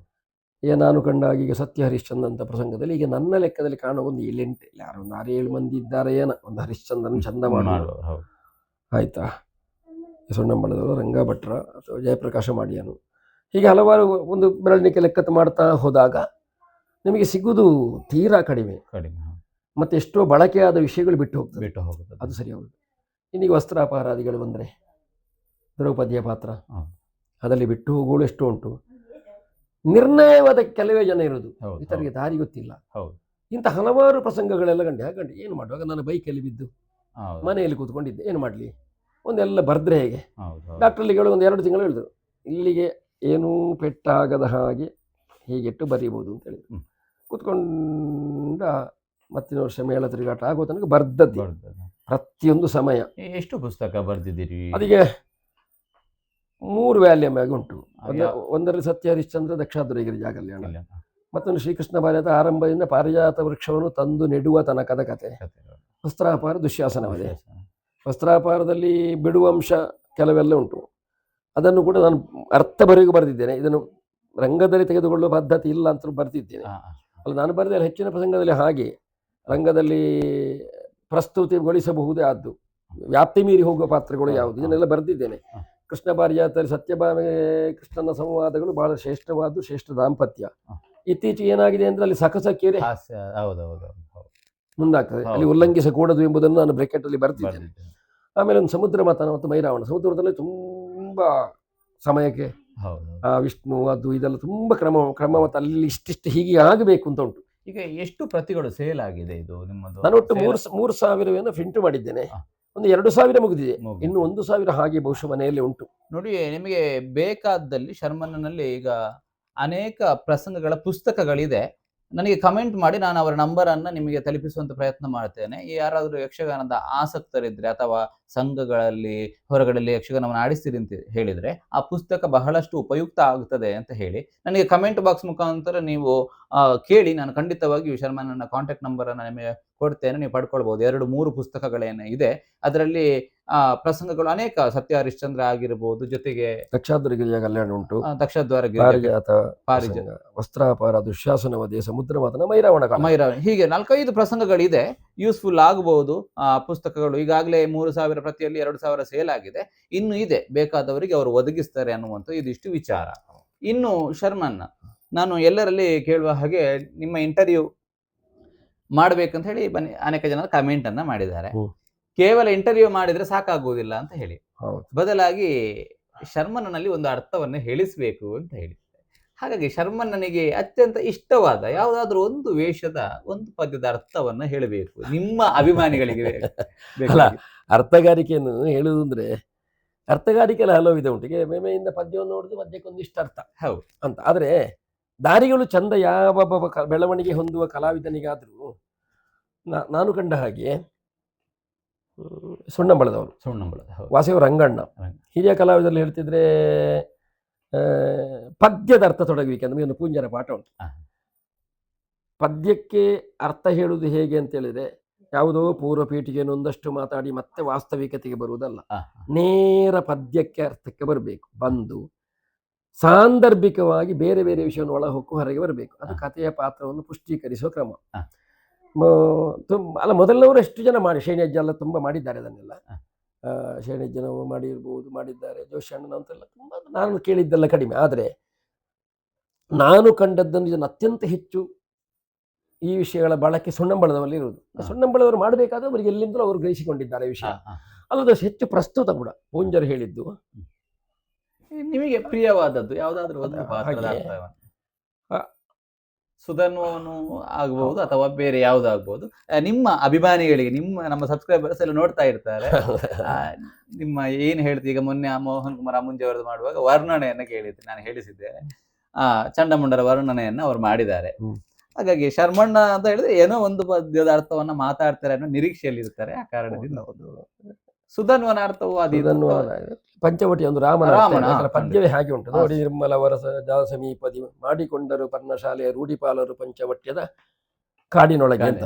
ಈಗ ನಾನು ಕಂಡಾಗ ಈಗ ಸತ್ಯ ಹರಿಶ್ಚಂದ್ರ ಅಂತ ಪ್ರಸಂಗದಲ್ಲಿ ಈಗ ನನ್ನ ಲೆಕ್ಕದಲ್ಲಿ ಕಾಣೋ ಒಂದು 7-8 ಯಾರು ಒಂದು 6-7 ಮಂದಿ ಇದ್ದಾರೆ ಏನೋ, ಒಂದು ಹರಿಶ್ಚಂದ್ರನ ಚಂದ ಮಾಡೋರು. ಆಯ್ತಾ, ಸೊಣ್ಣಂಬಳದವರು, ರಂಗ ಭಟ್ರ ಅಥವಾ ಜಯಪ್ರಕಾಶ ಮಾಡಿಯನು, ಹೀಗೆ ಹಲವಾರು ಒಂದು ಬೆರಳಿಕೆ ಲೆಕ್ಕ ಮಾಡ್ತಾ ಹೋದಾಗ ನಿಮಗೆ ಸಿಗುವುದು ತೀರಾ ಕಡಿಮೆ. ಮತ್ತೆ ಎಷ್ಟೋ ಬಳಕೆಯಾದ ವಿಷಯಗಳು ಬಿಟ್ಟು ಹೋಗ್ತದೆ. ಅದು ಸರಿ ಹೋಗುದು. ಇನ್ನೀಗ ವಸ್ತ್ರಾಪಹಾರಾದಿಗಳು ಬಂದರೆ ದ್ರೌಪದಿಯ ಪಾತ್ರ, ಅದರಲ್ಲಿ ಬಿಟ್ಟು ಹೋಗುವಳು ಎಷ್ಟು ಉಂಟು. ನಿರ್ಣಯವಾದ ಕೆಲವೇ ಜನ ಇರೋದು, ಇತರಿಗೆ ದಾರಿ ಗೊತ್ತಿಲ್ಲ. ಇಂಥ ಹಲವಾರು ಪ್ರಸಂಗಗಳೆಲ್ಲ ಹಾಗಂಡು ಏನು ಮಾಡುವಾಗ ನಾನು ಬೈಕಲ್ಲಿ ಬಿದ್ದು ಮನೆಯಲ್ಲಿ ಕೂತ್ಕೊಂಡಿದ್ದೆ, ಏನು ಮಾಡಲಿ, ಒಂದೆಲ್ಲ ಬರ್ದ್ರೆ ಹೇಗೆ. ಡಾಕ್ಟ್ರಲ್ಲಿಗಳು ಒಂದು 2 ತಿಂಗಳು ಹೇಳಿದ್ರು, ಇಲ್ಲಿಗೆ ಏನೂ ಪೆಟ್ಟಾಗದ ಹಾಗೆ ಹೀಗೆಟ್ಟು ಬರೀಬೋದು ಅಂತ ಹೇಳಿದ್ರು. ಕೂತ್ಕೊಂಡ ಮತ್ತಿನ ವರ್ಷ ಮೇಳ ತಿರುಗಾಟ ಆಗೋ ತನಕ ಬರ್ದದ್ದು ಪ್ರತಿಯೊಂದು ಸಮಯ. ಎಷ್ಟು ಪುಸ್ತಕ ಬರ್ದಿದ್ದೀರಿ? ಅದಕ್ಕೆ 3 ವ್ಯಾಲ್ಯೂಮ್ ಆಗಿ ಉಂಟು. ಒಂದರಲ್ಲಿ ಸತ್ಯ ಹರಿಶ್ಚಂದ್ರ ದಕ್ಷಾಧ್ವರಗಿರಿ ಜಾಗಲ್ಯಾಣ, ಮತ್ತೊಂದು ಶ್ರೀಕೃಷ್ಣ ಭಾರತ ಆರಂಭದಿಂದ ಪಾರಿಜಾತ ವೃಕ್ಷವನ್ನು ತಂದು ನೆಡುವ ತನಕದ ಕತೆ, ವಸ್ತ್ರಾಪಾರ ದುಶ್ಯಾಸನವದೆ. ವಸ್ತ್ರಾಪಾರದಲ್ಲಿ ಬಿಡುವಂಶ ಕೆಲವೆಲ್ಲ ಉಂಟು, ಅದನ್ನು ಕೂಡ ನಾನು ಅರ್ಥಬರೆಗೂ ಬರೆದಿದ್ದೇನೆ. ಇದನ್ನು ರಂಗದಲ್ಲಿ ತೆಗೆದುಕೊಳ್ಳುವ ಪದ್ಧತಿ ಇಲ್ಲ ಅಂತ ಬರೆದಿದ್ದೇನೆ. ಅಲ್ಲ, ನಾನು ಬರೆದ ಹೆಚ್ಚಿನ ಪ್ರಸಂಗದಲ್ಲಿ ಹಾಗೆ ರಂಗದಲ್ಲಿ ಪ್ರಸ್ತುತಿಗೊಳಿಸಬಹುದೇ ಆದ್ದು ವ್ಯಾಪ್ತಿ ಮೀರಿ ಹೋಗುವ ಪಾತ್ರಗಳು ಯಾವುದು, ಇದನ್ನೆಲ್ಲ ಬರೆದಿದ್ದೇನೆ. ಕೃಷ್ಣ ಪಾರಿಜಾತದಲ್ಲಿ ಸತ್ಯಭಾಮೆ ಕೃಷ್ಣನ ಸಂವಾದಗಳು ಬಹಳ ಶ್ರೇಷ್ಠವಾದ್ದು, ಶ್ರೇಷ್ಠ ದಾಂಪತ್ಯ. ಇತ್ತೀಚೆಗೆ ಏನಾಗಿದೆ ಅಂದ್ರೆ ಅಲ್ಲಿ ಸಖಸಕ್ಕೇರಿ ಮುಂದಾಗ್ತದೆ, ಅಲ್ಲಿ ಉಲ್ಲಂಘಿಸಕೂಡದು ಎಂಬುದನ್ನು ನಾನು ಬ್ರೆಕೆಟ್ ಅಲ್ಲಿ ಬರ್ತಿದ್ದೇನೆ. ಆಮೇಲೆ ಒಂದು ಸಮುದ್ರ ಮಥನ ಮತ್ತು ಮೈರಾವಣ, ಸಮುದ್ರದಲ್ಲಿ ತುಂಬಾ ಸಮಯಕ್ಕೆ ವಿಷ್ಣು ಅದು ಇದೆಲ್ಲ ತುಂಬಾ ಕ್ರಮ ಮತ್ತು ಅಲ್ಲಿ ಇಷ್ಟಿಷ್ಟು ಹೀಗೆ ಆಗಬೇಕು ಅಂತ ಉಂಟು. ಈಗ ಎಷ್ಟು ಪ್ರತಿಗಳು ಸೇಲ್ ಆಗಿದೆ ಇದು ನಿಮ್ಮದು? ನಾನು ಒಟ್ಟು 3,000 ಪ್ರಿಂಟ್ ಮಾಡಿದ್ದೇನೆ. ಒಂದು 2,000 ಮುಗಿದಿದೆ, ಇನ್ನು 1,000 ಹಾಗೆ ಬಹುಶಃ ಮನೆಯಲ್ಲಿ ಉಂಟು. ನೋಡಿ, ನಿಮಗೆ ಬೇಕಾದಲ್ಲಿ ಶರ್ಮಣ್ಣನಲ್ಲಿ ಈಗ ಅನೇಕ ಪ್ರಸಂಗಗಳ ಪುಸ್ತಕಗಳಿದೆ. ನನಗೆ ಕಮೆಂಟ್ ಮಾಡಿ, ನಾನು ಅವರ ನಂಬರನ್ನು ನಿಮಗೆ ತಲುಪಿಸುವಂತ ಪ್ರಯತ್ನ ಮಾಡ್ತೇನೆ. ಯಾರಾದರೂ ಯಕ್ಷಗಾನದ ಆಸಕ್ತರಿದ್ರೆ ಅಥವಾ ಸಂಘಗಳಲ್ಲಿ ಹೊರಗಡೆಯಲ್ಲಿ ಯಕ್ಷಗಾನವನ್ನು ಆಡಿಸ್ತೀರಿ ಅಂತ ಹೇಳಿದ್ರೆ ಆ ಪುಸ್ತಕ ಬಹಳಷ್ಟು ಉಪಯುಕ್ತ ಆಗುತ್ತದೆ ಅಂತ ಹೇಳಿ ನನಗೆ ಕಮೆಂಟ್ ಬಾಕ್ಸ್ ಮುಖಾಂತರ ನೀವು ಕೇಳಿ, ನಾನು ಖಂಡಿತವಾಗಿಯೂ ಶರ್ಮಣ್ಣನ ಕಾಂಟ್ಯಾಕ್ಟ್ ನಂಬರನ್ನು ನಿಮಗೆ ಕೊಡ್ತೇನೆ, ನೀವು ಪಡ್ಕೊಳ್ಬಹುದು. 2-3 ಪುಸ್ತಕಗಳೇನು ಇದೆ, ಅದರಲ್ಲಿ ಪ್ರಸಂಗಗಳು ಅನೇಕ, ಸತ್ಯ ಹರಿಶ್ಚಂದ್ರ ಆಗಿರಬಹುದು, ಜೊತೆಗೆ ದಕ್ಷಾಧ್ವರಗಿರಿಯ ಕಲ್ಯಾಣ ಉಂಟು, ವಸ್ತ್ರಾಪಾರ ದುಶ್ಯಾಸನವದೆ, ಸಮುದ್ರ ಮಥನ, ಮೈರಾವಣ, ಹೀಗೆ 4-5 ಪ್ರಸಂಗಗಳಿದೆ. ಯೂಸ್ಫುಲ್ ಆಗಬಹುದು ಆ ಪುಸ್ತಕಗಳು. ಈಗಾಗಲೇ 3,000 ಪ್ರತಿಯಲ್ಲಿ 2,000 ಸೇಲ್ ಆಗಿದೆ, ಇನ್ನು ಇದೆ, ಬೇಕಾದವರಿಗೆ ಅವರು ಒದಗಿಸ್ತಾರೆ ಅನ್ನುವಂಥ ಇದಿಷ್ಟು ವಿಚಾರ. ಇನ್ನು ಶರ್ಮಣ್ಣ, ನಾನು ಎಲ್ಲರಲ್ಲಿ ಕೇಳುವ ಹಾಗೆ ನಿಮ್ಮ ಇಂಟರ್ವ್ಯೂ ಮಾಡ್ಬೇಕಂತ ಹೇಳಿ ಅನೇಕ ಜನ ಕಮೆಂಟ್ ಅನ್ನ ಮಾಡಿದ್ದಾರೆ. ಕೇವಲ ಇಂಟರ್ವ್ಯೂ ಮಾಡಿದ್ರೆ ಸಾಕಾಗುವುದಿಲ್ಲ ಅಂತ ಹೇಳಿ, ಬದಲಾಗಿ ಶರ್ಮಣ್ಣನಲ್ಲಿ ಒಂದು ಅರ್ಥವನ್ನು ಹೇಳಿಸ್ಬೇಕು ಅಂತ ಹೇಳಿ. ಹಾಗಾಗಿ ಶರ್ಮಣ್ಣನಿಗೆ ಅತ್ಯಂತ ಇಷ್ಟವಾದ ಯಾವುದಾದ್ರೂ ಒಂದು ವೇಷದ ಒಂದು ಪದ್ಯದ ಅರ್ಥವನ್ನ ಹೇಳಬೇಕು ನಿಮ್ಮ ಅಭಿಮಾನಿಗಳಿಗೆ. ಅಲ್ಲ, ಅರ್ಥಗಾರಿಕೆಯನ್ನು ಹೇಳುವುದು ಅಂದ್ರೆ ಅರ್ಥಗಾರಿಕೆಲ್ಲ ಹಲವು ವಿಧ ಉಂಟು. ಈಗ ಮೇಮೆಯಿಂದ ಪದ್ಯವನ್ನು ನೋಡಿದ್ರೆ ಪದ್ಯಕ್ಕೊಂದಿಷ್ಟು ಅರ್ಥ ಹೌದು ಅಂತ, ಆದ್ರೆ ದಾರಿಗಳು ಚಂದ ಯಾವ ಬೆಳವಣಿಗೆ ಹೊಂದುವ ಕಲಾವಿದನಿಗಾದ್ರೂ ನಾನು ಕಂಡ ಹಾಗೆ ಸುಣ್ಣಂಬಳದವರು, ವಾಸವ ರಂಗಣ್ಣ, ಹಿರಿಯ ಕಲಾವಿದರಲ್ಲಿ ಹೇಳ್ತಿದ್ರೆ ಪದ್ಯದ ಅರ್ಥ ತೊಡಗಬೇಕು. ನಮಗೆ ಒಂದು ಪೂಂಜರ ಪಾಠ ಉಂಟು, ಪದ್ಯಕ್ಕೆ ಅರ್ಥ ಹೇಳುವುದು ಹೇಗೆ ಅಂತ ಹೇಳಿದ್ರೆ ಯಾವುದೋ ಪೂರ್ವ ಪೀಠಿಗೆಯನ್ನು ಒಂದಷ್ಟು ಮಾತಾಡಿ ಮತ್ತೆ ವಾಸ್ತವಿಕತೆಗೆ ಬರುವುದಲ್ಲ, ನೇರ ಪದ್ಯಕ್ಕೆ ಅರ್ಥಕ್ಕೆ ಬರಬೇಕು. ಬಂದು ಸಾಂದರ್ಭಿಕವಾಗಿ ಬೇರೆ ಬೇರೆ ವಿಷಯವನ್ನು ಒಳ ಹೊಕ್ಕು ಹೊರಗೆ ಬರಬೇಕು. ಅದು ಕಥೆಯ ಪಾತ್ರವನ್ನು ಪುಷ್ಟೀಕರಿಸುವ ಕ್ರಮ. ಅಲ್ಲ, ಮೊದಲನವರು ಎಷ್ಟು ಜನ ಮಾಡಿ, ಶೇಣಿಯಜ್ಜ ಎಲ್ಲ ತುಂಬ ಮಾಡಿದ್ದಾರೆ ಅದನ್ನೆಲ್ಲ. ಶೇಣಿಯಜ್ಜನ ಮಾಡಿದ್ದಾರೆ, ಜೋಶಿ ಅಣ್ಣನ ಅಂತೆಲ್ಲ ತುಂಬ ನಾನು ಕೇಳಿದ್ದೆಲ್ಲ ಕಡಿಮೆ. ಆದರೆ ನಾನು ಕಂಡದ್ದನ್ನು ಇದನ್ನು ಅತ್ಯಂತ ಹೆಚ್ಚು ಈ ವಿಷಯಗಳ ಬಳಕೆ ಸುಣ್ಣಂಬಳದಲ್ಲಿ ಇರುವುದು. ಸುಣ್ಣಂಬಳದವರು ಮಾಡಬೇಕಾದ್ರೆ ಅವರಿಗೆ ಎಲ್ಲಿಂದಲೂ ಅವರು ಗ್ರಹಿಸಿಕೊಂಡಿದ್ದಾರೆ ವಿಷಯ. ಅಲ್ಲದ ಹೆಚ್ಚು ಪ್ರಸ್ತುತ ಕೂಡ ಪೂಂಜರು ಹೇಳಿದ್ದು. ನಿಮಗೆ ಪ್ರಿಯವಾದದ್ದು ಯಾವುದಾದ್ರೂ ಒಂದು ಪಾತ್ರದ ಅರ್ಥವನ್ನು? ಸುಧನ್ವನು ಆಗ್ಬಹುದು ಅಥವಾ ಬೇರೆ ಯಾವ್ದಾಗ್ಬಹುದು, ನಿಮ್ಮ ಅಭಿಮಾನಿಗಳಿಗೆ, ನಮ್ಮ ಸಬ್ಸ್ಕ್ರೈಬರ್ಸ್ ಎಲ್ಲ ನೋಡ್ತಾ ಇರ್ತಾರೆ. ನಿಮ್ಮ ಏನ್ ಹೇಳ್ತೀವಿ, ಈಗ ಮೊನ್ನೆ ಮೋಹನ್ ಕುಮಾರ್ ಅಮುಂಜೆ ಅವರದ್ದು ಮಾಡುವಾಗ ವರ್ಣನೆಯನ್ನ ಕೇಳಿದ್ದೆ, ನಾನು ಹೇಳಿಸಿದ್ದೇನೆ. ಚಂಡಮುಂಡರ ವರ್ಣನೆಯನ್ನ ಅವ್ರು ಮಾಡಿದ್ದಾರೆ. ಹಾಗಾಗಿ ಶರ್ಮಣ್ಣ ಅಂತ ಹೇಳಿದ್ರೆ ಏನೋ ಒಂದು ಪದ್ಯದ ಅರ್ಥವನ್ನ ಮಾತಾಡ್ತಾರೆ ಅನ್ನೋ ನಿರೀಕ್ಷೆಯಲ್ಲಿ ಇರ್ತಾರೆ. ಆ ಕಾರಣದಿಂದ ಸುಧನ್ವನ ಅರ್ಥವು ಪಂಚವಟಿ ಒಂದು ರಾಮನ ಪದ್ಯವೇ ಹಾಗೆ ಉಂಟು ನೋಡಿ. ನಿರ್ಮಲ ವರಸ ಜಾಲ ಸಮೀಪದಿ ಮಾಡಿಕೊಂಡರು ಪರ್ಣಶಾಲೆಯ ರೂಢಿಪಾಲರು ಪಂಚವಟ್ಯದ ಕಾಡಿನೊಳಗೆ ಅಂತ.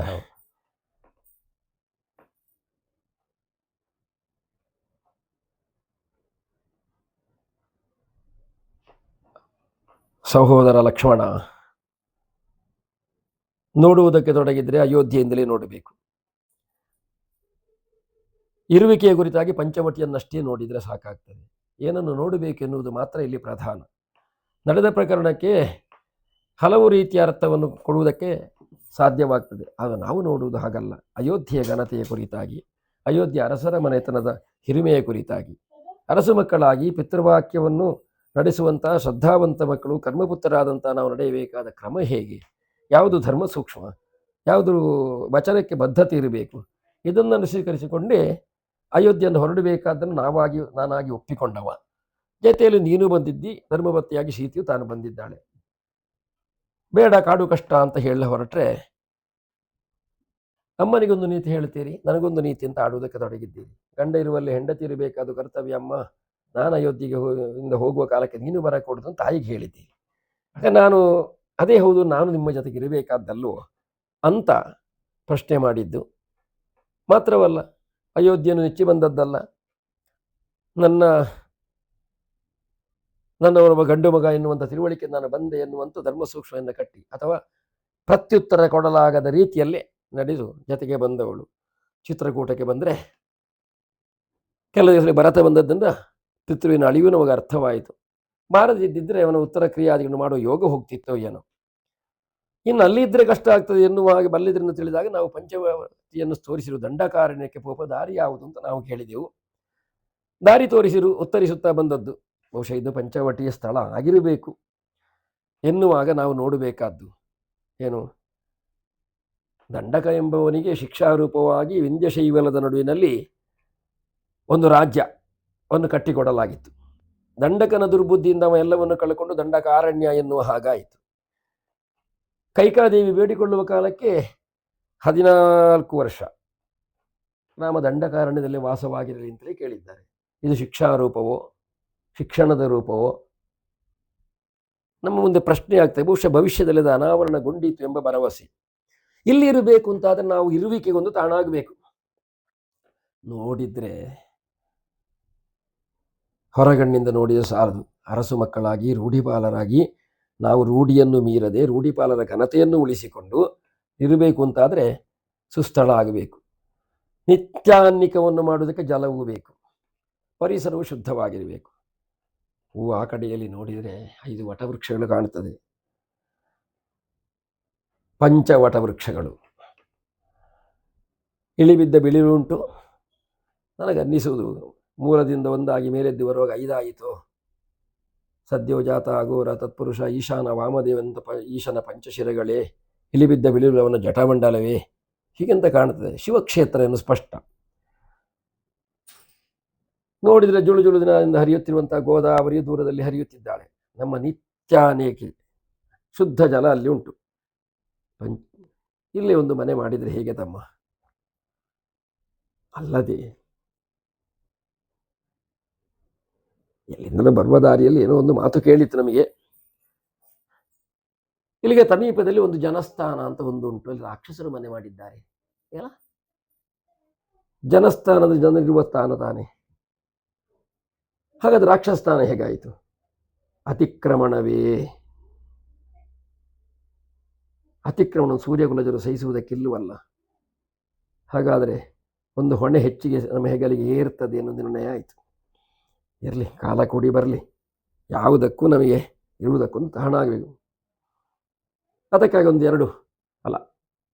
ಸಹೋದರ ಲಕ್ಷ್ಮಣ, ನೋಡುವುದಕ್ಕೆ ತೊಡಗಿದ್ರೆ ಅಯೋಧ್ಯೆಯಿಂದಲೇ ನೋಡಬೇಕು. ಇರುವಿಕೆಯ ಕುರಿತಾಗಿ ಪಂಚವಟಿಯನ್ನಷ್ಟೇ ನೋಡಿದರೆ ಸಾಕಾಗ್ತದೆ. ಏನನ್ನು ನೋಡಬೇಕೆನ್ನುವುದು ಮಾತ್ರ ಇಲ್ಲಿ ಪ್ರಧಾನ. ನಡೆದ ಪ್ರಕರಣಕ್ಕೆ ಹಲವು ರೀತಿಯ ಅರ್ಥವನ್ನು ಕೊಡುವುದಕ್ಕೆ ಸಾಧ್ಯವಾಗ್ತದೆ. ಆಗ ನಾವು ನೋಡುವುದು ಹಾಗಲ್ಲ. ಅಯೋಧ್ಯೆಯ ಘನತೆಯ ಕುರಿತಾಗಿ, ಅಯೋಧ್ಯೆ ಅರಸರ ಮನೆತನದ ಹಿರಿಮೆಯ ಕುರಿತಾಗಿ, ಅರಸು ಮಕ್ಕಳಾಗಿ ಪಿತೃವಾಕ್ಯವನ್ನು ನಡೆಸುವಂತಹ ಶ್ರದ್ಧಾವಂತ ಮಕ್ಕಳು ಕರ್ಮಪುತ್ರರಾದಂಥ ನಾವು ನಡೆಯಬೇಕಾದ ಕ್ರಮ ಹೇಗೆ, ಯಾವುದು ಧರ್ಮ ಸೂಕ್ಷ್ಮ, ಯಾವುದು ವಚನಕ್ಕೆ ಬದ್ಧತೆ ಇರಬೇಕು, ಇದನ್ನು ಸ್ವೀಕರಿಸಿಕೊಂಡೇ ಅಯೋಧ್ಯೆಯನ್ನು ಹೊರಡಬೇಕಾದ್ದನ್ನು ನಾನಾಗಿ ಒಪ್ಪಿಕೊಂಡವ. ಜೊತೆಯಲ್ಲಿ ನೀನು ಬಂದಿದ್ದಿ, ಧರ್ಮವತ್ತಿಯಾಗಿ ಸೀತೆಯು ತಾನು ಬಂದಿದ್ದಾಳೆ. ಬೇಡ ಕಾಡು ಕಷ್ಟ ಅಂತ ಹೇಳ ಹೊರಟ್ರೆ ಅಮ್ಮನಿಗೊಂದು ನೀತಿ ಹೇಳ್ತೀರಿ, ನನಗೊಂದು ನೀತಿ ಅಂತ ಆಡುವುದಕ್ಕೆ ತೊಡಗಿದ್ದೀರಿ. ಗಂಡ ಇರುವಲ್ಲಿ ಹೆಂಡತಿ ಇರಬೇಕಾದ ಕರ್ತವ್ಯ ಅಮ್ಮ, ನಾನು ಅಯೋಧ್ಯೆಗೆ ಹೋಗುವ ಕಾಲಕ್ಕೆ ನೀನು ಬರಕೊಡುದು ಅಂತ ತಾಯಿಗೆ ಹೇಳಿದ್ದೀರಿ. ನಾನು ಅದೇ ಹೌದು, ನಾನು ನಿಮ್ಮ ಜೊತೆಗೆ ಇರಬೇಕಾದ್ದಲ್ಲೋ ಅಂತ ಪ್ರಶ್ನೆ ಮಾಡಿದ್ದು. ಮಾತ್ರವಲ್ಲ, ಅಯೋಧ್ಯೆಯನ್ನು ನೆಚ್ಚಿ ಬಂದದ್ದಲ್ಲ, ನನ್ನವರೊಬ್ಬ ಗಂಡು ಮಗ ಎನ್ನುವಂಥ ತಿಳುವಳಿಕೆ ನಾನು ಬಂದೆ ಎನ್ನುವಂಥ ಧರ್ಮ ಸೂಕ್ಷ್ಮವನ್ನು ಕಟ್ಟಿ ಅಥವಾ ಪ್ರತ್ಯುತ್ತರ ಕೊಡಲಾಗದ ರೀತಿಯಲ್ಲೇ ನಡೆದು ಜೊತೆಗೆ ಬಂದವಳು. ಚಿತ್ರಕೂಟಕ್ಕೆ ಬಂದರೆ ಕೆಲವು ದಿವಸ ಭರತ ಬಂದದ್ದರಿಂದ ಪಿತೃವಿನ ಅಳಿವು ನಮಗೆ ಅರ್ಥವಾಯಿತು. ಬಾರದಿದ್ದರೆ ಅವನ ಉತ್ತರ ಕ್ರಿಯಾದಿಗಳನ್ನು ಮಾಡುವ ಯೋಗ ಹೋಗ್ತಿತ್ತೋ ಏನೋ. ಇನ್ನು ಅಲ್ಲಿದ್ದರೆ ಕಷ್ಟ ಆಗ್ತದೆ ಎನ್ನುವ ಹಾಗೆ ಬಲ್ಲಿದ್ರಿಂದ ತಿಳಿದಾಗ ನಾವು ಪಂಚವಟಿಯನ್ನು ತೋರಿಸಿರು ದಂಡಕಾರಣ್ಯಕ್ಕೆ ಪೋಪ ದಾರಿ ಯಾವುದು ಅಂತ ನಾವು ಕೇಳಿದೆವು. ದಾರಿ ತೋರಿಸಿರು ಉತ್ತರಿಸುತ್ತಾ ಬಂದದ್ದು ಬಹುಶಃ ಇದು ಪಂಚವಟಿಯ ಸ್ಥಳ ಆಗಿರಬೇಕು ಎನ್ನುವಾಗ ನಾವು ನೋಡಬೇಕಾದ್ದು ಏನು, ದಂಡಕ ಎಂಬವನಿಗೆ ಶಿಕ್ಷಾರೂಪವಾಗಿ ವಿಂಧ್ಯಶೈವಲದ ನಡುವಿನಲ್ಲಿ ಒಂದು ರಾಜ್ಯವನ್ನು ಕಟ್ಟಿಕೊಡಲಾಗಿತ್ತು. ದಂಡಕನ ದುರ್ಬುದ್ಧಿಯಿಂದ ಅವ ಎಲ್ಲವನ್ನು ಕಳ್ಕೊಂಡು ದಂಡಕಾರಣ್ಯ ಎನ್ನುವ ಹಾಗಾಯಿತು. ಕೈಕಾದೇವಿ ಬೇಡಿಕೊಳ್ಳುವ ಕಾಲಕ್ಕೆ 14 ವರ್ಷ ರಾಮ ದಂಡಕಾರಣ್ಯದಲ್ಲಿ ವಾಸವಾಗಿರಲಿ ಅಂತಲೇ ಕೇಳಿದ್ದಾರೆ. ಇದು ಶಿಕ್ಷಾರೂಪವೋ ಶಿಕ್ಷಣದ ರೂಪವೋ ನಮ್ಮ ಮುಂದೆ ಪ್ರಶ್ನೆ ಆಗ್ತದೆ. ಬಹುಶಃ ಭವಿಷ್ಯದಲ್ಲಿ ಅದು ಅನಾವರಣಗೊಂಡಿತು ಎಂಬ ಭರವಸೆ. ಇಲ್ಲಿ ಇರಬೇಕು ಅಂತಾದ್ರೆ ನಾವು ಇರುವಿಕೆಗೊಂದು ತಾಣಾಗಬೇಕು. ನೋಡಿದ್ರೆ ಹೊರಗಣ್ಣಿಂದ ನೋಡಿದ ಸಾರದು. ಅರಸು ಮಕ್ಕಳಾಗಿ ರೂಢಿಪಾಲರಾಗಿ ನಾವು ರೂಢಿಯನ್ನು ಮೀರದೆ ರೂಢಿಪಾಲರ ಘನತೆಯನ್ನು ಉಳಿಸಿಕೊಂಡು ಇರಬೇಕು ಅಂತಾದರೆ ಸುಸ್ಥಳ ಆಗಬೇಕು. ನಿತ್ಯಾನ್ನಿಕವನ್ನು ಮಾಡುವುದಕ್ಕೆ ಜಲವೂ ಬೇಕು, ಪರಿಸರವು ಶುದ್ಧವಾಗಿರಬೇಕು. ಹೂವು ಆ ಕಡೆಯಲ್ಲಿ ನೋಡಿದರೆ 5 ವಟವೃಕ್ಷಗಳು ಕಾಣುತ್ತದೆ. ಪಂಚವಟವೃಕ್ಷಗಳು ಇಳಿಬಿದ್ದ ಬಿಳಿರುಂಟು. ನನಗನ್ನಿಸುವುದು ಮೂಲದಿಂದ ಒಂದಾಗಿ ಮೇಲೆದ್ದು ಬರುವಾಗ 5 ಆಯಿತು. ಸದ್ಯೋಜಾತ ಅಘೋರ ತತ್ಪುರುಷ ಈಶಾನ ವಾಮದೇವಂತ ಈಶನ ಪಂಚಶಿರಗಳೇ, ಇಳಿಬಿದ್ದ ಬಿಳಿರುವವನ ಜಟಮಂಡಲವೇ, ಹೀಗೆಂತ ಕಾಣುತ್ತದೆ. ಶಿವಕ್ಷೇತ್ರ ಎಂದು ಸ್ಪಷ್ಟ. ನೋಡಿದರೆ ಜುಳು ಜುಳು ದಿನದಿಂದ ಹರಿಯುತ್ತಿರುವಂತಹ ಗೋದಾವರಿ ದೂರದಲ್ಲಿ ಹರಿಯುತ್ತಿದ್ದಾಳೆ. ನಮ್ಮ ನಿತ್ಯಾನೇಕಿ ಶುದ್ಧ ಜಲ ಅಲ್ಲಿ ಉಂಟು. ಇಲ್ಲಿ ಒಂದು ಮನೆ ಮಾಡಿದರೆ ಹೇಗೆ ತಮ್ಮ? ಅಲ್ಲದೆ ಎಲ್ಲಿಂದಲೂ ಬರುವ ದಾರಿಯಲ್ಲಿ ಏನೋ ಒಂದು ಮಾತು ಕೇಳಿತ್ತು ನಮಗೆ. ಇಲ್ಲಿಗೆ ಸಮೀಪದಲ್ಲಿ ಒಂದು ಜನಸ್ಥಾನ ಅಂತ ಒಂದು ಉಂಟು, ಅಲ್ಲಿ ರಾಕ್ಷಸರು ಮನೆ ಮಾಡಿದ್ದಾರೆ. ಎಲ್ಲ ಜನಸ್ಥಾನದ ಜನರಿರುವ ಸ್ಥಾನ ತಾನೆ, ಹಾಗಾದ್ರೆ ರಾಕ್ಷಸ ಸ್ಥಾನ ಹೇಗಾಯಿತು? ಅತಿಕ್ರಮಣವೇ. ಅತಿಕ್ರಮಣ ಸೂರ್ಯಕುಲಜರು ಸಹಿಸುವುದಕ್ಕಿಲ್ಲವಲ್ಲ. ಹಾಗಾದರೆ ಒಂದು ಹೊಣೆ ಹೆಚ್ಚಿಗೆ ನಮ್ಮ ಹೆಗಲಿಗೆ ಏರ್ತದೆ ಅನ್ನೋ ನಿರ್ಣಯ ಆಯಿತು. ಇರಲಿ, ಕಾಲ ಕೂಡಿ ಬರಲಿ, ಯಾವುದಕ್ಕೂ ನಮಗೆ ಇರುವುದಕ್ಕೊಂದು ತಾಣ ಆಗಬೇಕು. ಅದಕ್ಕಾಗಿ 1 2 ಅಲ್ಲ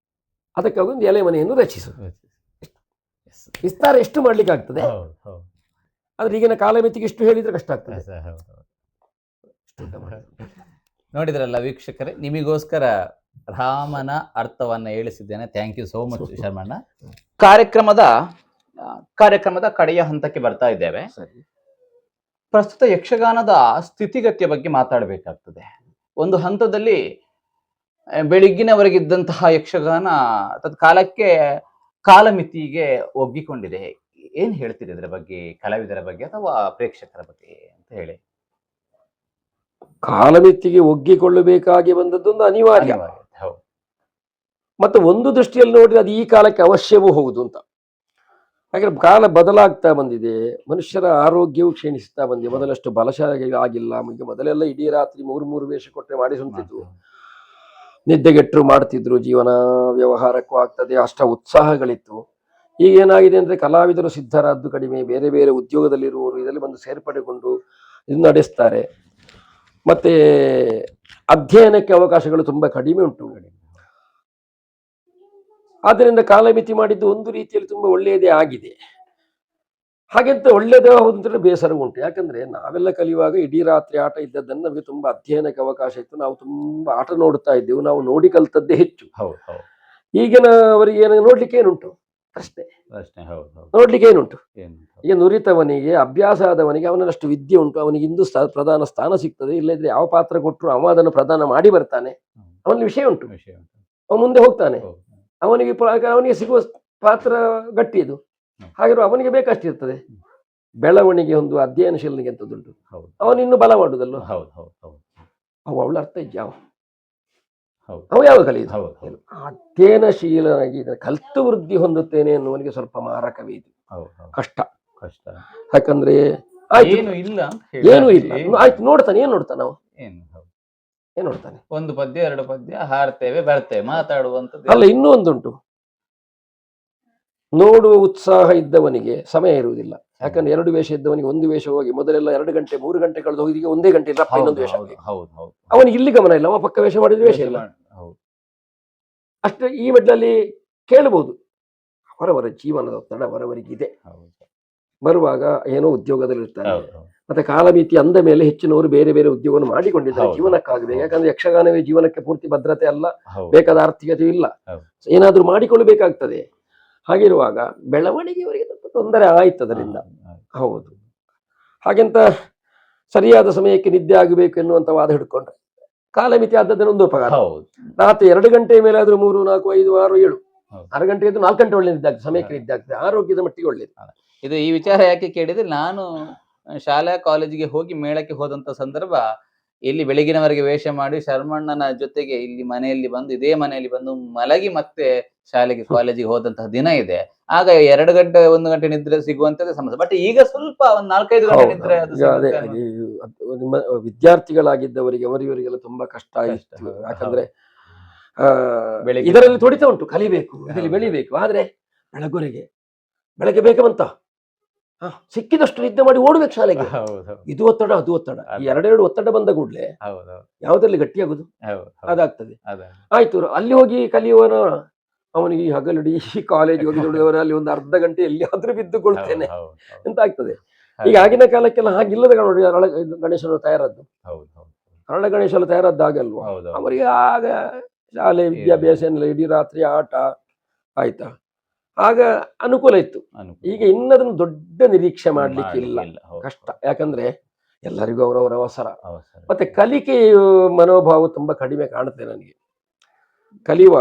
ಅದಕ್ಕಾಗಿ ಒಂದು ಎಲೆ ಮನೆಯನ್ನು ರಚಿಸು. Yes. ವಿಸ್ತಾರ ಎಷ್ಟು ಮಾಡ್ಲಿಕ್ಕೆ ಆಗ್ತದೆ, ಹೌದು ಹೌದು ಆದ್ರೆ ಈಗಿನ ಕಾಲಮಿತಿಗೆ ಇಷ್ಟು ಹೇಳಿದ್ರೆ ಕಷ್ಟ ಆಗ್ತದೆ. Yes, ಹೌದು ಹೌದು. ನೋಡಿದ್ರಲ್ಲ ವೀಕ್ಷಕರೇ, ನಿಮಗೋಸ್ಕರ ರಾಮನ ಅರ್ಥವನ್ನ ಹೇಳಿಸಿದ್ದೇನೆ. ಥ್ಯಾಂಕ್ ಯು ಸೋ ಮಚ್ ಶರ್ಮಣ್ಣ. ಕಾರ್ಯಕ್ರಮದ ಕಡೆಯ ಹಂತಕ್ಕೆ ಬರ್ತಾ ಇದ್ದೇವೆ. ಸರಿ, ಪ್ರಸ್ತುತ ಯಕ್ಷಗಾನದ ಸ್ಥಿತಿಗತಿಯ ಬಗ್ಗೆ ಮಾತಾಡಬೇಕಾಗ್ತದೆ. ಒಂದು ಹಂತದಲ್ಲಿ ಬೆಳಿಗ್ಗಿನವರೆಗಿದ್ದಂತಹ ಯಕ್ಷಗಾನ ತತ್ಕಾಲಕ್ಕೆ ಕಾಲಮಿತಿಗೆ ಒಗ್ಗಿಕೊಂಡಿದೆ. ಏನ್ ಹೇಳ್ತೀರಿ ಇದರ ಬಗ್ಗೆ, ಕಲಾವಿದರ ಬಗ್ಗೆ ಅಥವಾ ಪ್ರೇಕ್ಷಕರ ಬಗ್ಗೆ ಅಂತ ಹೇಳಿ? ಕಾಲಮಿತಿಗೆ ಒಗ್ಗಿಕೊಳ್ಳಬೇಕಾಗಿ ಬಂದದ್ದೊಂದು ಅನಿವಾರ್ಯ. ಹೌದು. ಮತ್ತೆ ಒಂದು ದೃಷ್ಟಿಯಲ್ಲಿ ನೋಡಿದ್ರೆ ಅದು ಈ ಕಾಲಕ್ಕೆ ಅವಶ್ಯವೂ ಹೌದು ಅಂತ. ಹಾಗೆ ಕಾಲ ಬದಲಾಗ್ತಾ ಬಂದಿದೆ, ಮನುಷ್ಯರ ಆರೋಗ್ಯವು ಕ್ಷೀಣಿಸ್ತಾ ಬಂದಿದೆ. ಮೊದಲಷ್ಟು ಬಲಶಾಲಿ ಆಗಿಲ್ಲ. ಮೊದಲೆಲ್ಲ ಇಡೀ ರಾತ್ರಿ 3 ವೇಷ ಕೊಟ್ಟರೆ ಮಾಡಿಸುತ್ತಿದ್ರು, ನಿದ್ದೆಗೆಟ್ಟರು ಮಾಡ್ತಿದ್ರು, ಜೀವನ ವ್ಯವಹಾರಕ್ಕೂ ಆಗ್ತದೆ, ಅಷ್ಟ ಉತ್ಸಾಹಗಳಿತ್ತು. ಈಗ ಏನಾಗಿದೆ ಅಂದ್ರೆ ಕಲಾವಿದರು ಸಿದ್ಧರಾದ್ದು ಕಡಿಮೆ, ಬೇರೆ ಬೇರೆ ಉದ್ಯೋಗದಲ್ಲಿರುವವರು ಇದರಲ್ಲಿ ಬಂದು ಸೇರ್ಪಡೆಗೊಂಡು ಇದು ನಡೆಸ್ತಾರೆ. ಮತ್ತೆ ಅಧ್ಯಯನಕ್ಕೆ ಅವಕಾಶಗಳು ತುಂಬಾ ಕಡಿಮೆ ಉಂಟು. ಆದ್ದರಿಂದ ಕಾಲಮಿತಿ ಮಾಡಿದ್ದು ಒಂದು ರೀತಿಯಲ್ಲಿ ತುಂಬಾ ಒಳ್ಳೆಯದೇ ಆಗಿದೆ. ಹಾಗೆಂತ ಒಳ್ಳೆಯದೇ ಹೌದು ಅಂತಂದ್ರೆ ಬೇಸರ ಉಂಟು. ಯಾಕಂದ್ರೆ ನಾವೆಲ್ಲ ಕಲಿಯುವಾಗ ಇಡೀ ರಾತ್ರಿ ಆಟ ಇದ್ದದ್ದನ್ನು ನಮಗೆ ತುಂಬಾ ಅಧ್ಯಯನಕ್ಕೆ ಅವಕಾಶ ಇತ್ತು. ನಾವು ತುಂಬಾ ಆಟ ನೋಡ್ತಾ ಇದ್ದೆವು, ನಾವು ನೋಡಿ ಕಲ್ತದ್ದೇ ಹೆಚ್ಚು. ಈಗಿನ ಅವರಿಗೆ ಏನು ನೋಡ್ಲಿಕ್ಕೆ ಏನುಂಟು ಪ್ರಶ್ನೆ, ನೋಡ್ಲಿಕ್ಕೆ ಏನುಂಟು? ಈಗ ನುರಿತವನಿಗೆ, ಅಭ್ಯಾಸ ಆದವನಿಗೆ ಅವನಷ್ಟು ವಿದ್ಯೆ ಉಂಟು, ಅವನಿಗೆ ಇಂದು ಪ್ರಧಾನ ಸ್ಥಾನ ಸಿಗ್ತದೆ. ಇಲ್ಲದ್ರೆ ಯಾವ ಪಾತ್ರ ಕೊಟ್ಟರು ಅವ ಅದನ್ನು ಪ್ರದಾನ ಮಾಡಿ ಬರ್ತಾನೆ, ಅವನಿಗೆ ವಿಷಯ ಉಂಟು, ಅವನು ಮುಂದೆ ಹೋಗ್ತಾನೆ, ಅವನಿಗೆ ಸಿಗುವ ಪಾತ್ರ ಗಟ್ಟಿ ಇದು. ಹಾಗಿರುವ ಅವನಿಗೆ ಬೇಕಷ್ಟಿರ್ತದೆ. ಬೆಳವಣಿಗೆ ಒಂದು ಅಧ್ಯಯನಶೀಲನಿಗೆ ಎಂತದುಂಟು, ಅವನಿನ್ನು ಬಲ ಮಾಡುದಲ್ಲ. ಅವಳ ಅರ್ಥ ಯಾವ ಅವ ಯಾವ ಕಲಿಯುದು? ಅಧ್ಯಯನಶೀಲನಾಗಿ ಕಲ್ತು ವೃದ್ಧಿ ಹೊಂದುತ್ತೇನೆ ಎನ್ನುವನಿಗೆ ಸ್ವಲ್ಪ ಮಾರಕವೇ ಇದು, ಕಷ್ಟ. ಯಾಕಂದ್ರೆ ಏನು ಇಲ್ಲ, ಆಯ್ತು ನೋಡ್ತಾನೆ, ಏನ್ ನೋಡ್ತಾನೆ ನಾವು, ಏನ್ ನೋಡ್ತಾನೆ? ಒಂದು ಪದ್ಯ 2 ಪದ್ಯ ಹಾಡ್ತೇವೆ ಬರ್ತೇವೆ ಮಾತಾಡುವಂಥದ್ದು ಅಲ್ಲ. ಇನ್ನೂ ಒಂದುಂಟು, ನೋಡುವ ಉತ್ಸಾಹ ಇದ್ದವನಿಗೆ ಸಮಯ ಇರುವುದಿಲ್ಲ. ಯಾಕಂದ್ರೆ 2 ವೇಷ ಇದ್ದವನಿಗೆ ಒಂದು ವೇಷ ಹೋಗಿ ಮೊದಲೆಲ್ಲ 2 ಗಂಟೆ 3 ಗಂಟೆ ಕಳೆದು ಹೋಗಿ, ಈಗ 1 ಗಂಟೆ ಇಲ್ಲ ಇನ್ನೊಂದು ವೇಷ. ಅವನಿಗೆ ಇಲ್ಲಿ ಗಮನ ಇಲ್ಲ, ಅವ ಪಕ್ಕ ವೇಷ ಮಾಡಿದ್ರೆ ವೇಷ ಇಲ್ಲ. ಅಷ್ಟೇ. ಈ ಮಟ್ಟದಲ್ಲಿ ಕೇಳಬಹುದು, ಅವರವರ ಜೀವನದ ಒತ್ತಡ ಅವರವರಿಗಿದೆ. ಬರುವಾಗ ಏನೋ ಉದ್ಯೋಗದಲ್ಲಿ ಇರ್ತಾರೆ. ಮತ್ತೆ ಕಾಲಮಿತಿ ಅಂದ ಮೇಲೆ ಹೆಚ್ಚಿನವರು ಬೇರೆ ಬೇರೆ ಉದ್ಯೋಗವನ್ನು ಮಾಡಿಕೊಂಡಿದ್ದಾರೆ ಜೀವನಕ್ಕಾಗದೆ. ಯಾಕಂದ್ರೆ ಯಕ್ಷಗಾನವೇ ಜೀವನಕ್ಕೆ ಪೂರ್ತಿ ಭದ್ರತೆ ಅಲ್ಲ, ಬೇಕಾದ ಆರ್ಥಿಕತೆ ಇಲ್ಲ, ಏನಾದ್ರೂ ಮಾಡಿಕೊಳ್ಳಬೇಕಾಗ್ತದೆ. ಹಾಗಿರುವಾಗ ಬೆಳವಣಿಗೆಯವರಿಗೆ ತೊಂದರೆ ಆಯ್ತು ಅದರಿಂದ. ಹೌದು. ಹಾಗೆಂತ ಸರಿಯಾದ ಸಮಯಕ್ಕೆ ನಿದ್ದೆ ಆಗಬೇಕು ಎನ್ನುವಂತ ವಾದ ಹಿಡ್ಕೊಂಡ್ರೆ ಕಾಲಮಿತಿ ಆದದ್ದನ್ನು ಒಂದು ಉಪಕಾರ. ರಾತ್ರಿ 2 ಗಂಟೆ ಮೇಲೆ ಆದ್ರೂ 3, 4, 5, 6, 7, 6 ಗಂಟೆ ಇದ್ದು 4 ಗಂಟೆ ಒಳ್ಳೆ ನಿದ್ದೆ ಆಗ್ತದೆ, ಸಮಯಕ್ಕೆ ನಿದ್ದೆ ಆಗ್ತದೆ, ಆರೋಗ್ಯದ ಮಟ್ಟಿಗೆ ಒಳ್ಳೇದು. ಇದು ಈ ವಿಚಾರ ಯಾಕೆ ಕೇಳಿದ್ರೆ, ನಾನು ಶಾಲಾ ಕಾಲೇಜಿಗೆ ಹೋಗಿ ಮೇಳಕ್ಕೆ ಹೋದಂತ ಸಂದರ್ಭ, ಇಲ್ಲಿ ಬೆಳಗಿನವರೆಗೆ ವೇಷ ಮಾಡಿ ಶರ್ಮಣ್ಣನ ಜೊತೆಗೆ ಇಲ್ಲಿ ಮನೆಯಲ್ಲಿ ಬಂದು, ಇದೇ ಮನೆಯಲ್ಲಿ ಬಂದು ಮಲಗಿ ಮತ್ತೆ ಶಾಲೆಗೆ ಕಾಲೇಜಿಗೆ ಹೋದಂತಹ ದಿನ ಇದೆ. ಆಗ 2 ಗಂಟೆ 1 ಗಂಟೆ ನಿದ್ರೆ ಸಿಗುವಂತದ್ದೇ ಸಮಸ್ಯೆ. ಬಟ್ ಈಗ ಸ್ವಲ್ಪ ಒಂದು 4-5 ಗಂಟೆ ನಿದ್ರೆ ವಿದ್ಯಾರ್ಥಿಗಳಾಗಿದ್ದವರಿಗೆ ಅವರಿವರಿಗೆಲ್ಲ ತುಂಬಾ ಕಷ್ಟ ಆಯಿತು. ಯಾಕಂದ್ರೆ ಇದರಲ್ಲಿ ತುಡಿತ ಉಂಟು, ಕಲಿಬೇಕು, ಇದರಲ್ಲಿ ಬೆಳಿಬೇಕು. ಆದ್ರೆ ಬೆಳಗ್ಗೆ ಬೇಕಂತ ಸಿಕ್ಕಿದಷ್ಟು ನಿದ್ದೆ ಮಾಡಿ ಓಡ್ಬೇಕು ಶಾಲೆಗೆ. ಇದು ಒತ್ತಡ, ಅದು ಒತ್ತಡ, ಈ 2 ಒತ್ತಡ ಬಂದ ಕೂಡ್ಲೆ ಯಾವ್ದ್ರಲ್ಲಿ ಗಟ್ಟಿಯಾಗುದು ಅದಾಗ್ತದೆ. ಆಯ್ತು, ಅಲ್ಲಿ ಹೋಗಿ ಕಲಿಯುವನ ಅವನಿಗೆ ಹಗಲುಡಿ ಕಾಲೇಜ್ ಹೋಗಿ ದುಡಿದವರಲ್ಲಿ ಒಂದು ಅರ್ಧ ಗಂಟೆ ಎಲ್ಲಿಯಾದ್ರೂ ಬಿದ್ದುಕೊಳ್ತೇನೆ ಅಂತ ಆಗ್ತದೆ. ಈಗ ಆಗಿನ ಕಾಲಕ್ಕೆಲ್ಲ ಹಾಗಿಲ್ಲದ ನೋಡಿ, ಗಣೇಶನು ತಯಾರದ್ದು, ಅರಳ ಗಣೇಶನ ತಯಾರದ್ದು ಆಗಲ್ವಾ? ಅವರಿಗೆ ಆಗ ಶಾಲೆ ವಿದ್ಯಾಭ್ಯಾಸ ಏನಿಲ್ಲ, ಇಡೀ ರಾತ್ರಿ ಆಟ, ಆಯ್ತಾ, ಆಗ ಅನುಕೂಲ ಇತ್ತು. ಈಗ ಇನ್ನದನ್ನು ದೊಡ್ಡ ನಿರೀಕ್ಷೆ ಮಾಡ್ಲಿಕ್ಕೆ ಇಲ್ಲ, ಕಷ್ಟ. ಯಾಕಂದ್ರೆ ಎಲ್ಲರಿಗೂ ಅವರವರ ಅವಸರ, ಮತ್ತೆ ಕಲಿಕೆಯ ಮನೋಭಾವ ತುಂಬಾ ಕಡಿಮೆ ಕಾಣುತ್ತೆ ನನಗೆ. ಕಲಿಯುವ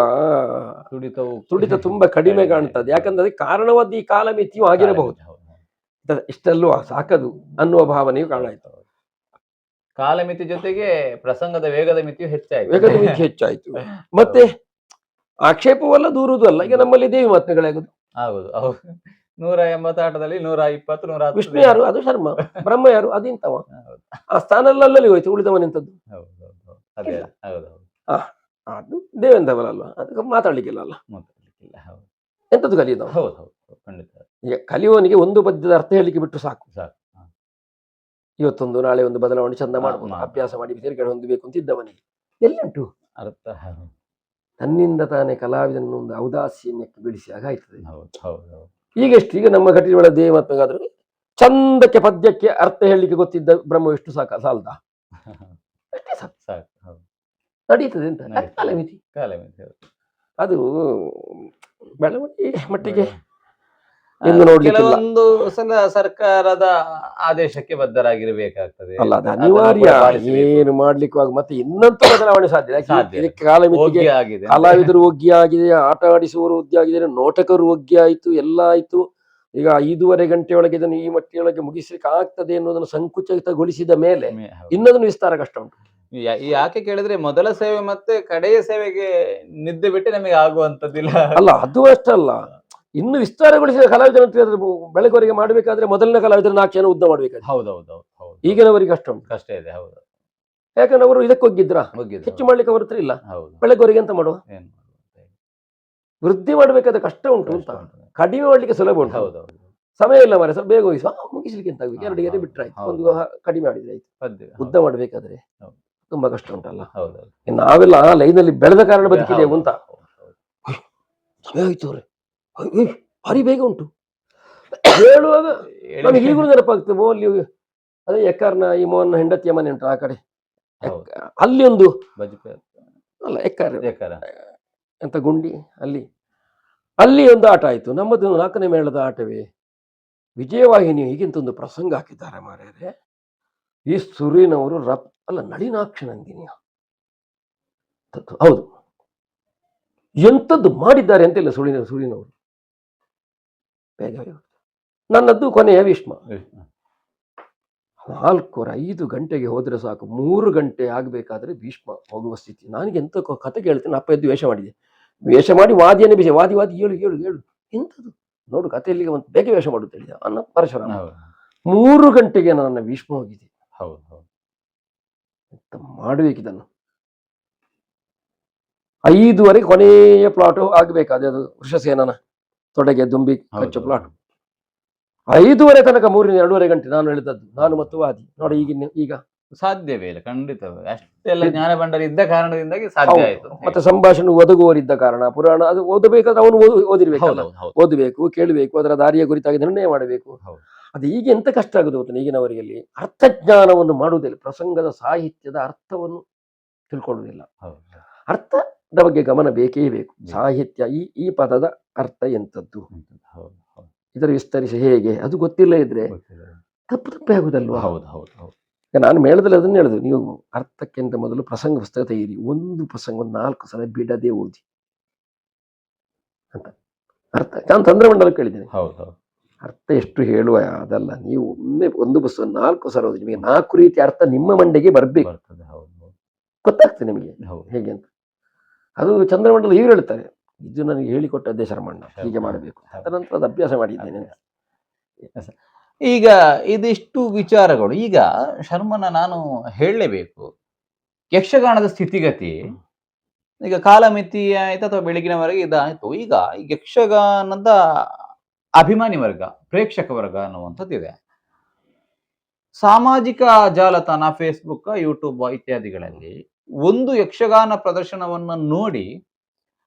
ತುಡಿತ ತುಂಬಾ ಕಡಿಮೆ ಕಾಣ್ತದೆ. ಯಾಕಂದ್ರೆ ಅದಕ್ಕೆ ಕಾರಣವಾದ ಈ ಕಾಲಮಿತಿಯು ಆಗಿರಬಹುದು. ಇಷ್ಟೆಲ್ಲೂ ಸಾಕದು ಅನ್ನುವ ಭಾವನೆಯು ಕಾಣಾಯ್ತು. ಕಾಲಮಿತಿ ಜೊತೆಗೆ ಪ್ರಸಂಗದ ವೇಗದ ಮಿತಿಯು ಹೆಚ್ಚಾಯ್ತು. ಮತ್ತೆ ಆಕ್ಷೇಪವಲ್ಲ, ದೂರುದು ಅಲ್ಲ. ಈಗ ನಮ್ಮಲ್ಲಿ ದೇವಿ ಮಾತುಗಳಾಗುದು. ಹೌದು, 180 ಆಟದಲ್ಲಿ 120, 110. ವಿಷ್ಣು ಯಾರು? ಅದು ಶರ್ಮ. ಬ್ರಹ್ಮ ಯಾರು? ಅದು ಇಂತವ. ಆ ಸ್ಥಾನದಲ್ಲಿ ಹೋಯ್ತು, ಉಳಿದವನೆಂತದ್ದು. ಅದು ದೇವೇಂದ್ರವಲ್ಲ ಅಲ್ವಾ, ಅದಕ್ಕೆ ಮಾತಾಡ್ಲಿಕ್ಕಿಲ್ಲ ಅಲ್ಲ, ಎಂತದ್ದು ಕಲಿಯುದು. ಈಗ ಕಲಿಯುವವನಿಗೆ ಒಂದು ಪದ್ಯದ ಅರ್ಥ ಹೇಳಿಕೆ ಬಿಟ್ಟು ಸಾಕು. ಇವತ್ತೊಂದು ನಾಳೆ ಒಂದು ಬದಲಾವಣೆ ಚಂದ ಮಾಡ್ಬೋದು, ಅಭ್ಯಾಸ ಮಾಡಿ ಸೇರ್ಗಡೆ ಹೊಂದಬೇಕು ಅಂತಿದ್ದವನಿಗೆ ಎಲ್ಲಿ ಉಂಟು ಅರ್ಥ? ತನ್ನಿಂದ ತಾನೇ ಕಲಾವಿದನನ್ನು ಒಂದು ಔದಾಸೀನ್ಯಕ್ಕೆ ಬಿಡಿಸಿ ಆಗಾಯ್ತದೆ. ಹೌದು ಹೌದು ಹೌದು. ಈಗ ಎಷ್ಟು, ಈಗ ನಮ್ಮ ಘಟಿಗಳ ದೇವತ್ಮಗಾದ್ರು ಚಂದಕ್ಕೆ ಪದ್ಯಕ್ಕೆ ಅರ್ಥ ಹೇಳಲಿಕ್ಕೆ ಗೊತ್ತಿದ್ದ ಬ್ರಹ್ಮ ವಿಷ್ಣು ಸಾಲದ ಅಷ್ಟೇ ಸಾಕು, ಸಾಕು. ಹೌದು, ನಡೀತದೆ ಅಂತ ನಡೀತದೆ. ಕಾಲಮಿತಿ. ಕಾಲಮಿತಿ, ಹೌದು. ಅದು ಬೆಳವಣಿಗೆ ಮಟ್ಟಿಗೆ ಎಂದು ನೋಡ್ಲಿಕ್ಕಿಲ್ಲ. ಕೆಲವೊಂದು ಸಲ ಸರ್ಕಾರದ ಆದೇಶಕ್ಕೆ ಬದ್ಧರಾಗಿರ್ಬೇಕಾಗ್ತದೆ. ಅಲ್ಲ, ಅದು ಅನಿವಾರ್ಯ, ಏನು ಮಾಡ್ಲಿಕ್ಕೆ ಮತ್ತೆ ಇನ್ನಂತೂ ಬದಲಾವಣೆ ಸಾಧ್ಯ. ಸಾಧ್ಯ. ಇದಕ್ಕೆ ಕಾಲಮಿತಿಗೆ ಒಗ್ಗಿ ಆಗಿದೆ. ಕಲಾವಿದರು ಒಗ್ಗಿ ಆಗಿದೆ, ಆಟ ಆಡಿಸುವವರು ಒಗ್ಗಿ ಆಗಿದ್ದಾರೆ, ನೋಟಕರು ಒಗ್ಗಿ ಆಯ್ತು, ಎಲ್ಲ ಆಯ್ತು. ಈಗ 5.5 ಗಂಟೆಯೊಳಗೆ ಇದನ್ನು ಈ ಮಟ್ಟಿಯೊಳಗೆ ಮುಗಿಸ್ಲಿಕ್ಕೆ ಆಗ್ತದೆ ಅನ್ನೋದನ್ನು ಸಂಕುಚಿತಗೊಳಿಸಿದ ಮೇಲೆ ಹೌದು. ಇನ್ನೊಂದು ವಿಸ್ತಾರ ಕಷ್ಟ ಉಂಟು. ಯಾಕೆ ಕೇಳಿದ್ರೆ ಮೊದಲ ಸೇವೆ ಮತ್ತೆ ಕಡೆಯ ಸೇವೆಗೆ ನಿದ್ದೆ ಬಿಟ್ಟು ನಮಗೆ ಆಗುವಂತದ್ದಿಲ್ಲ. ಅಲ್ಲ, ಅದು ಅಷ್ಟಲ್ಲ, ಇನ್ನು ವಿಸ್ತಾರಗೊಳಿಸಿದ ಕಲಾವಿದರ ಬೆಳಗುವರೆಗೆ ಮಾಡ್ಬೇಕಾದ್ರೆ ಮೊದಲನೇ ಕಲಾವಿದರ 4 ಜನ ಉದ್ದ ಮಾಡ್ಬೇಕಾದ್ರೆ. ಹೌದೌದು. ಈಗಿನವರಿಗೆ ಕಷ್ಟ ಉಂಟು, ಕಷ್ಟ ಇದೆ. ಹೌದು, ಯಾಕಂದ್ರೆ ಅವರು ಇದಕ್ಕೆ ಹೋಗಿದ್ರ ಹೆಚ್ಚು ಮಾಡ್ಲಿಕ್ಕೆ ಅವ್ರ ಹತ್ರ ಇಲ್ಲ. ಬೆಳಗುವರೆಗೆ ಎಂತ ಮಾಡುವ, ವೃದ್ಧಿ ಮಾಡ್ಬೇಕಾದ್ರೆ ಕಷ್ಟ ಉಂಟು ಅಂತ, ಕಡಿಮೆ ಮಾಡ್ಲಿಕ್ಕೆ ಸುಲಭ ಉಂಟು. ಹೌದೌದು. ಸಮಯ ಇಲ್ಲ ಮಾರೆ, ಸ್ವಲ್ಪ ಬೇಗ ಹೋಗಿಸುವ ಮುಗಿಸ್ಲಿಕ್ಕೆ ಎಂತ ಆಗ್ಬೇಕು, 2 ಗೆರೆ ಬಿಟ್ರೆ ಆಯ್ತು, ಒಂದು ಕಡಿಮೆ ಮಾಡಿದ್ರೆ ಆಯ್ತು. ಉದ್ದ ಮಾಡ್ಬೇಕಾದ್ರೆ ತುಂಬಾ ಕಷ್ಟ ಉಂಟಲ್ಲ. ನಾವೆಲ್ಲ ಲೈನಲ್ಲಿ ಬೆಳೆದ ಕಾರಣ ಬದುಕಿದೆವು ಅಂತ. ಸಮಯ ಆಯ್ತು ಅವ್ರೆ, ಭಾರಿ ಬೇಗ ಉಂಟು ಹೇಳುವಾಗ ನಮಗೆ ಈಗಲೂ ನೆನಪಾಗ್ತದೆ. ಅಲ್ಲಿ ಅದೇ ಎಕ್ಕಾರ್ನ ಈ ಮೋಹನ್ ಹೆಂಡತಿಯ ಮನೆ ಉಂಟು ಆ ಕಡೆ, ಅಲ್ಲಿ ಒಂದು ಅಲ್ಲ ಎಕ್ಕಾರ ಎಂತ ಗುಂಡಿ, ಅಲ್ಲಿ ಒಂದು ಆಟ ಆಯ್ತು. ನಮ್ಮದು 4ನೇ ಮೇಳದ ಆಟವೇ ವಿಜಯವಾಹಿನಿ ಹೀಗಿಂತ ಒಂದು ಪ್ರಸಂಗ ಹಾಕಿದ್ದಾರೆ ಮಾರ್ಯಾರೆ. ಈ ಸುರೀನವರು ಅಲ್ಲ ನಳಿನಾಕ್ಷ ನಂದಿನಿಯ, ಹೌದು, ಎಂತದ್ದು ಮಾಡಿದ್ದಾರೆ ಅಂತಿಲ್ಲ ಸುಳಿನವರು. ಬೇಗ ನನ್ನದ್ದು ಕೊನೆಯ ಭೀಷ್ಮ. 4-5 ಗಂಟೆಗೆ ಹೋದ್ರೆ ಸಾಕು, 3 ಗಂಟೆ ಆಗ್ಬೇಕಾದ್ರೆ ಭೀಷ್ಮ ಹೋಗುವ ಸ್ಥಿತಿ. ನನಗೆ ಎಂತ ಕತೆ ಕೇಳ್ತೇನೆ, ಅಪ್ಪ ಎದ್ದು ವೇಷ ಮಾಡಿ ವಾದಿಯನ್ನೇ ಬಿಸಿ ವಾದಿ ಏಳು ಎಂತದ್ದು ನೋಡು ಕಥೆಯಲ್ಲಿಗೆ ಒಂದು ಬೇಗ ವೇಷ ಮಾಡುತ್ತೇಳಿದ ಅನ್ನ ಪರಶುರಾಮ. 3 ಗಂಟೆಗೆ ನನ್ನ ಭೀಷ್ಮ ಹೋಗಿದೆ. ಎಂತ ಮಾಡ್ಬೇಕಿದನ್ನು. 5ವರೆಗೆ ಕೊನೆಯ ಪ್ಲಾಟ್ ಆಗ್ಬೇಕಾದ್ರೆ, ಅದು ವೃಷಸೇನನ ತೊಡೆಗೆ ದುಂಬಿ ಕಚ್ಚು ಪ್ಲಾಟ್. 5ವರೆ ತನಕ 2.5 ಗಂಟೆ ನಾನು ಹೇಳಿದದ್ದು, ನಾನು ಮತ್ತು ವಾದಿ. ನೋಡಿ ಈಗ ಸಾಧ್ಯವೇ ಇಲ್ಲ, ಖಂಡಿತವೇ. ಅಷ್ಟೆಲ್ಲ ಜ್ಞಾನ ಭಂಡಾರ ಇದ್ದ ಕಾರಣದಿಂದಾಗಿ ಸಾಧ್ಯ ಆಯ್ತು. ಮತ್ತೆ ಸಂಭಾಷಣೆ ಒದಗುವವರಿದ್ದ ಕಾರಣ ಪುರಾಣ ಅದು ಓದಬೇಕಾದ್ರೆ ಅವನು ಓದಿರ್ಬೇಕಲ್ಲ, ಓದಬೇಕು, ಕೇಳಬೇಕು, ಅದರ ದಾರಿಯ ಕುರಿತಾಗಿ ನಿರ್ಣಯ ಮಾಡಬೇಕು. ಅದು ಈಗ ಎಂತ ಕಷ್ಟ ಆಗುದು ಗೊತ್ತ, ಈಗಿನವರಿಗೆ ಅರ್ಥಜ್ಞಾನವನ್ನು ಮಾಡುವುದಿಲ್ಲ, ಪ್ರಸಂಗದ ಸಾಹಿತ್ಯದ ಅರ್ಥವನ್ನು ತಿಳ್ಕೊಳ್ಳುವುದಿಲ್ಲ. ಅರ್ಥದ ಬಗ್ಗೆ ಗಮನ ಬೇಕೇ ಬೇಕು. ಸಾಹಿತ್ಯ ಈ ಪದದ ಅರ್ಥ ಎಂತದ್ದು, ಇದರ ವಿಸ್ತರಿಸಿ ಹೇಗೆ, ಅದು ಗೊತ್ತಿಲ್ಲ ಇದ್ರೆ ತಪ್ಪೇ ಆಗುದಲ್ವಾ. ನಾನು ಮೇಳದಲ್ಲಿ ಅದನ್ನ ಹೇಳುದು, ನೀವು ಅರ್ಥಕ್ಕಿಂತ ಮೊದಲು ಪ್ರಸಂಗ ಪುಸ್ತಕ ತೆಗೀರಿ, ಒಂದು ಪ್ರಸಂಗ 4 ಸಲ ಬಿಡದೆ ಓದಿ ಅಂತ. ಅರ್ಥ ನಾನು ಚಂದ್ರಮಂಡಲ ಕೇಳಿದ್ದೇನೆ, ಅರ್ಥ ಎಷ್ಟು ಹೇಳುವ ಅದಲ್ಲ, ನೀವು ಒಮ್ಮೆ ಒಂದು ಪುಸ್ತಕ 4 ಸಲ ಓದಿ, ನಿಮಗೆ 4 ರೀತಿ ಅರ್ಥ ನಿಮ್ಮ ಮಂಡೆಗೆ ಬರ್ಬೇಕು, ಗೊತ್ತಾಗ್ತದೆ ನಿಮಗೆ ಹೇಗೆ ಅಂತ. ಅದು ಚಂದ್ರಮಂಡಲ ಇವ್ರು ಹೇಳ್ತಾರೆ, ಇದು ನನಗೆ ಹೇಳಿಕೊಟ್ಟದ್ದೇ ಶರಮಣ್ಣ, ಹೀಗೆ ಮಾಡಬೇಕು. ಅದನಂತರ ಅದು ಅಭ್ಯಾಸ ಮಾಡಿದ್ದೇನೆ. ಈಗ ಇದಿಷ್ಟು ವಿಚಾರಗಳು. ಈಗ ಶರ್ಮನ ನಾನು ಹೇಳಲೇಬೇಕು, ಯಕ್ಷಗಾನದ ಸ್ಥಿತಿಗತಿ ಈಗ ಕಾಲಮಿತಿ ಆಯ್ತು ಅಥವಾ ಬೆಳಗಿನವರೆಗೆ ಇದಾಯ್ತು. ಈಗ ಯಕ್ಷಗಾನದ ಅಭಿಮಾನಿ ವರ್ಗ, ಪ್ರೇಕ್ಷಕ ವರ್ಗ ಅನ್ನುವಂಥದ್ದಿದೆ. ಸಾಮಾಜಿಕ ಜಾಲತಾಣ, ಫೇಸ್ಬುಕ್, ಯೂಟ್ಯೂಬ್ ಇತ್ಯಾದಿಗಳಲ್ಲಿ ಒಂದು ಯಕ್ಷಗಾನ ಪ್ರದರ್ಶನವನ್ನ ನೋಡಿ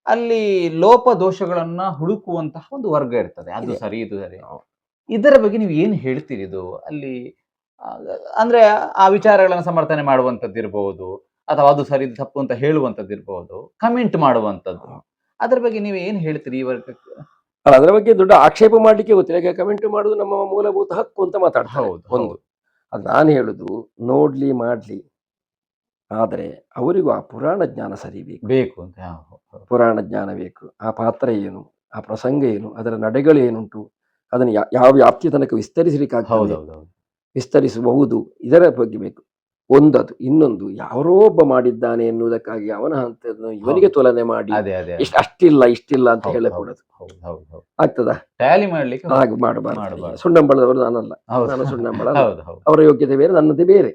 ಅಲ್ಲಿ ಲೋಪ ದೋಷಗಳನ್ನ ಹುಡುಕುವಂತಹ ಒಂದು ವರ್ಗ ಇರ್ತದೆ. ಅದು ಸರಿ, ಇದು ಸರಿ. ಇದರ ಬಗ್ಗೆ ನೀವು ಏನು ಹೇಳ್ತೀರಿ? ಇದು ಅಲ್ಲಿ ಅಂದ್ರೆ ಆ ವಿಚಾರಗಳನ್ನ ಸಮರ್ಥನೆ ಮಾಡುವಂಥದ್ದಿರ್ಬಹುದು, ಅಥವಾ ಅದು ಸರಿ ತಪ್ಪು ಅಂತ ಹೇಳುವಂಥದ್ದಿರ್ಬಹುದು, ಕಮೆಂಟ್ ಮಾಡುವಂಥದ್ದು. ಅದರ ಬಗ್ಗೆ ನೀವು ಏನು ಹೇಳ್ತೀರಿ ಈ ವರ್ಗಕ್ಕೆ? ಅದರ ಬಗ್ಗೆ ದೊಡ್ಡ ಆಕ್ಷೇಪ ಮಾಡ್ಲಿಕ್ಕೆ ಗೊತ್ತಿಲ್ಲ. ಕಮೆಂಟ್ ಮಾಡುದು ನಮ್ಮ ಮೂಲಭೂತ ಹಕ್ಕು ಅಂತ ಮಾತಾಡ್ತಾರೆ. ಒಂದು ಅದು ನಾನು ಹೇಳುದು, ನೋಡ್ಲಿ ಮಾಡ್ಲಿ, ಆದರೆ ಅವರಿಗೂ ಆ ಪುರಾಣ ಜ್ಞಾನ ಸರಿ ಬೇಕು ಅಂತ. ಪುರಾಣ ಜ್ಞಾನ ಬೇಕು. ಆ ಪಾತ್ರ ಏನು, ಆ ಪ್ರಸಂಗ ಏನು, ಅದರ ನಡೆಗಳು ಏನುಂಟು, ಅದನ್ನು ಯಾವ ವ್ಯಾಪ್ತಿಯ ತನಕ ವಿಸ್ತರಿಸಲಿಕ್ಕಾಗ್ತದೆ, ವಿಸ್ತರಿಸಬಹುದು, ಇದರ ಬಗ್ಗೆ ಬೇಕು. ಒಂದದು. ಇನ್ನೊಂದು, ಯಾರೋ ಒಬ್ಬ ಮಾಡಿದ್ದಾನೆ ಎನ್ನುವುದಕ್ಕಾಗಿ ಅವನ ಹಂತವನ್ನು ಇವನಿಗೆ ತುಲನೆ ಮಾಡಿ ಇಷ್ಟಿಲ್ಲ ಅಂತ ಹೇಳக்கூಡದು. ಆಗ್ತದ? ಟ್ಯಾಲಿ ಮಾಡ್ಲಿಕ್ಕೆ ಹಾಗೆ ಮಾಡಬಾರ್ದು. ಸುಣ್ಣಂಬಳದವರು ನಾನಲ್ಲ, ನಾನು ಸುಣ್ಣಂಬಳ, ಅವರ ಯೋಗ್ಯತೆ ಬೇರೆ, ನನ್ನದೇ ಬೇರೆ.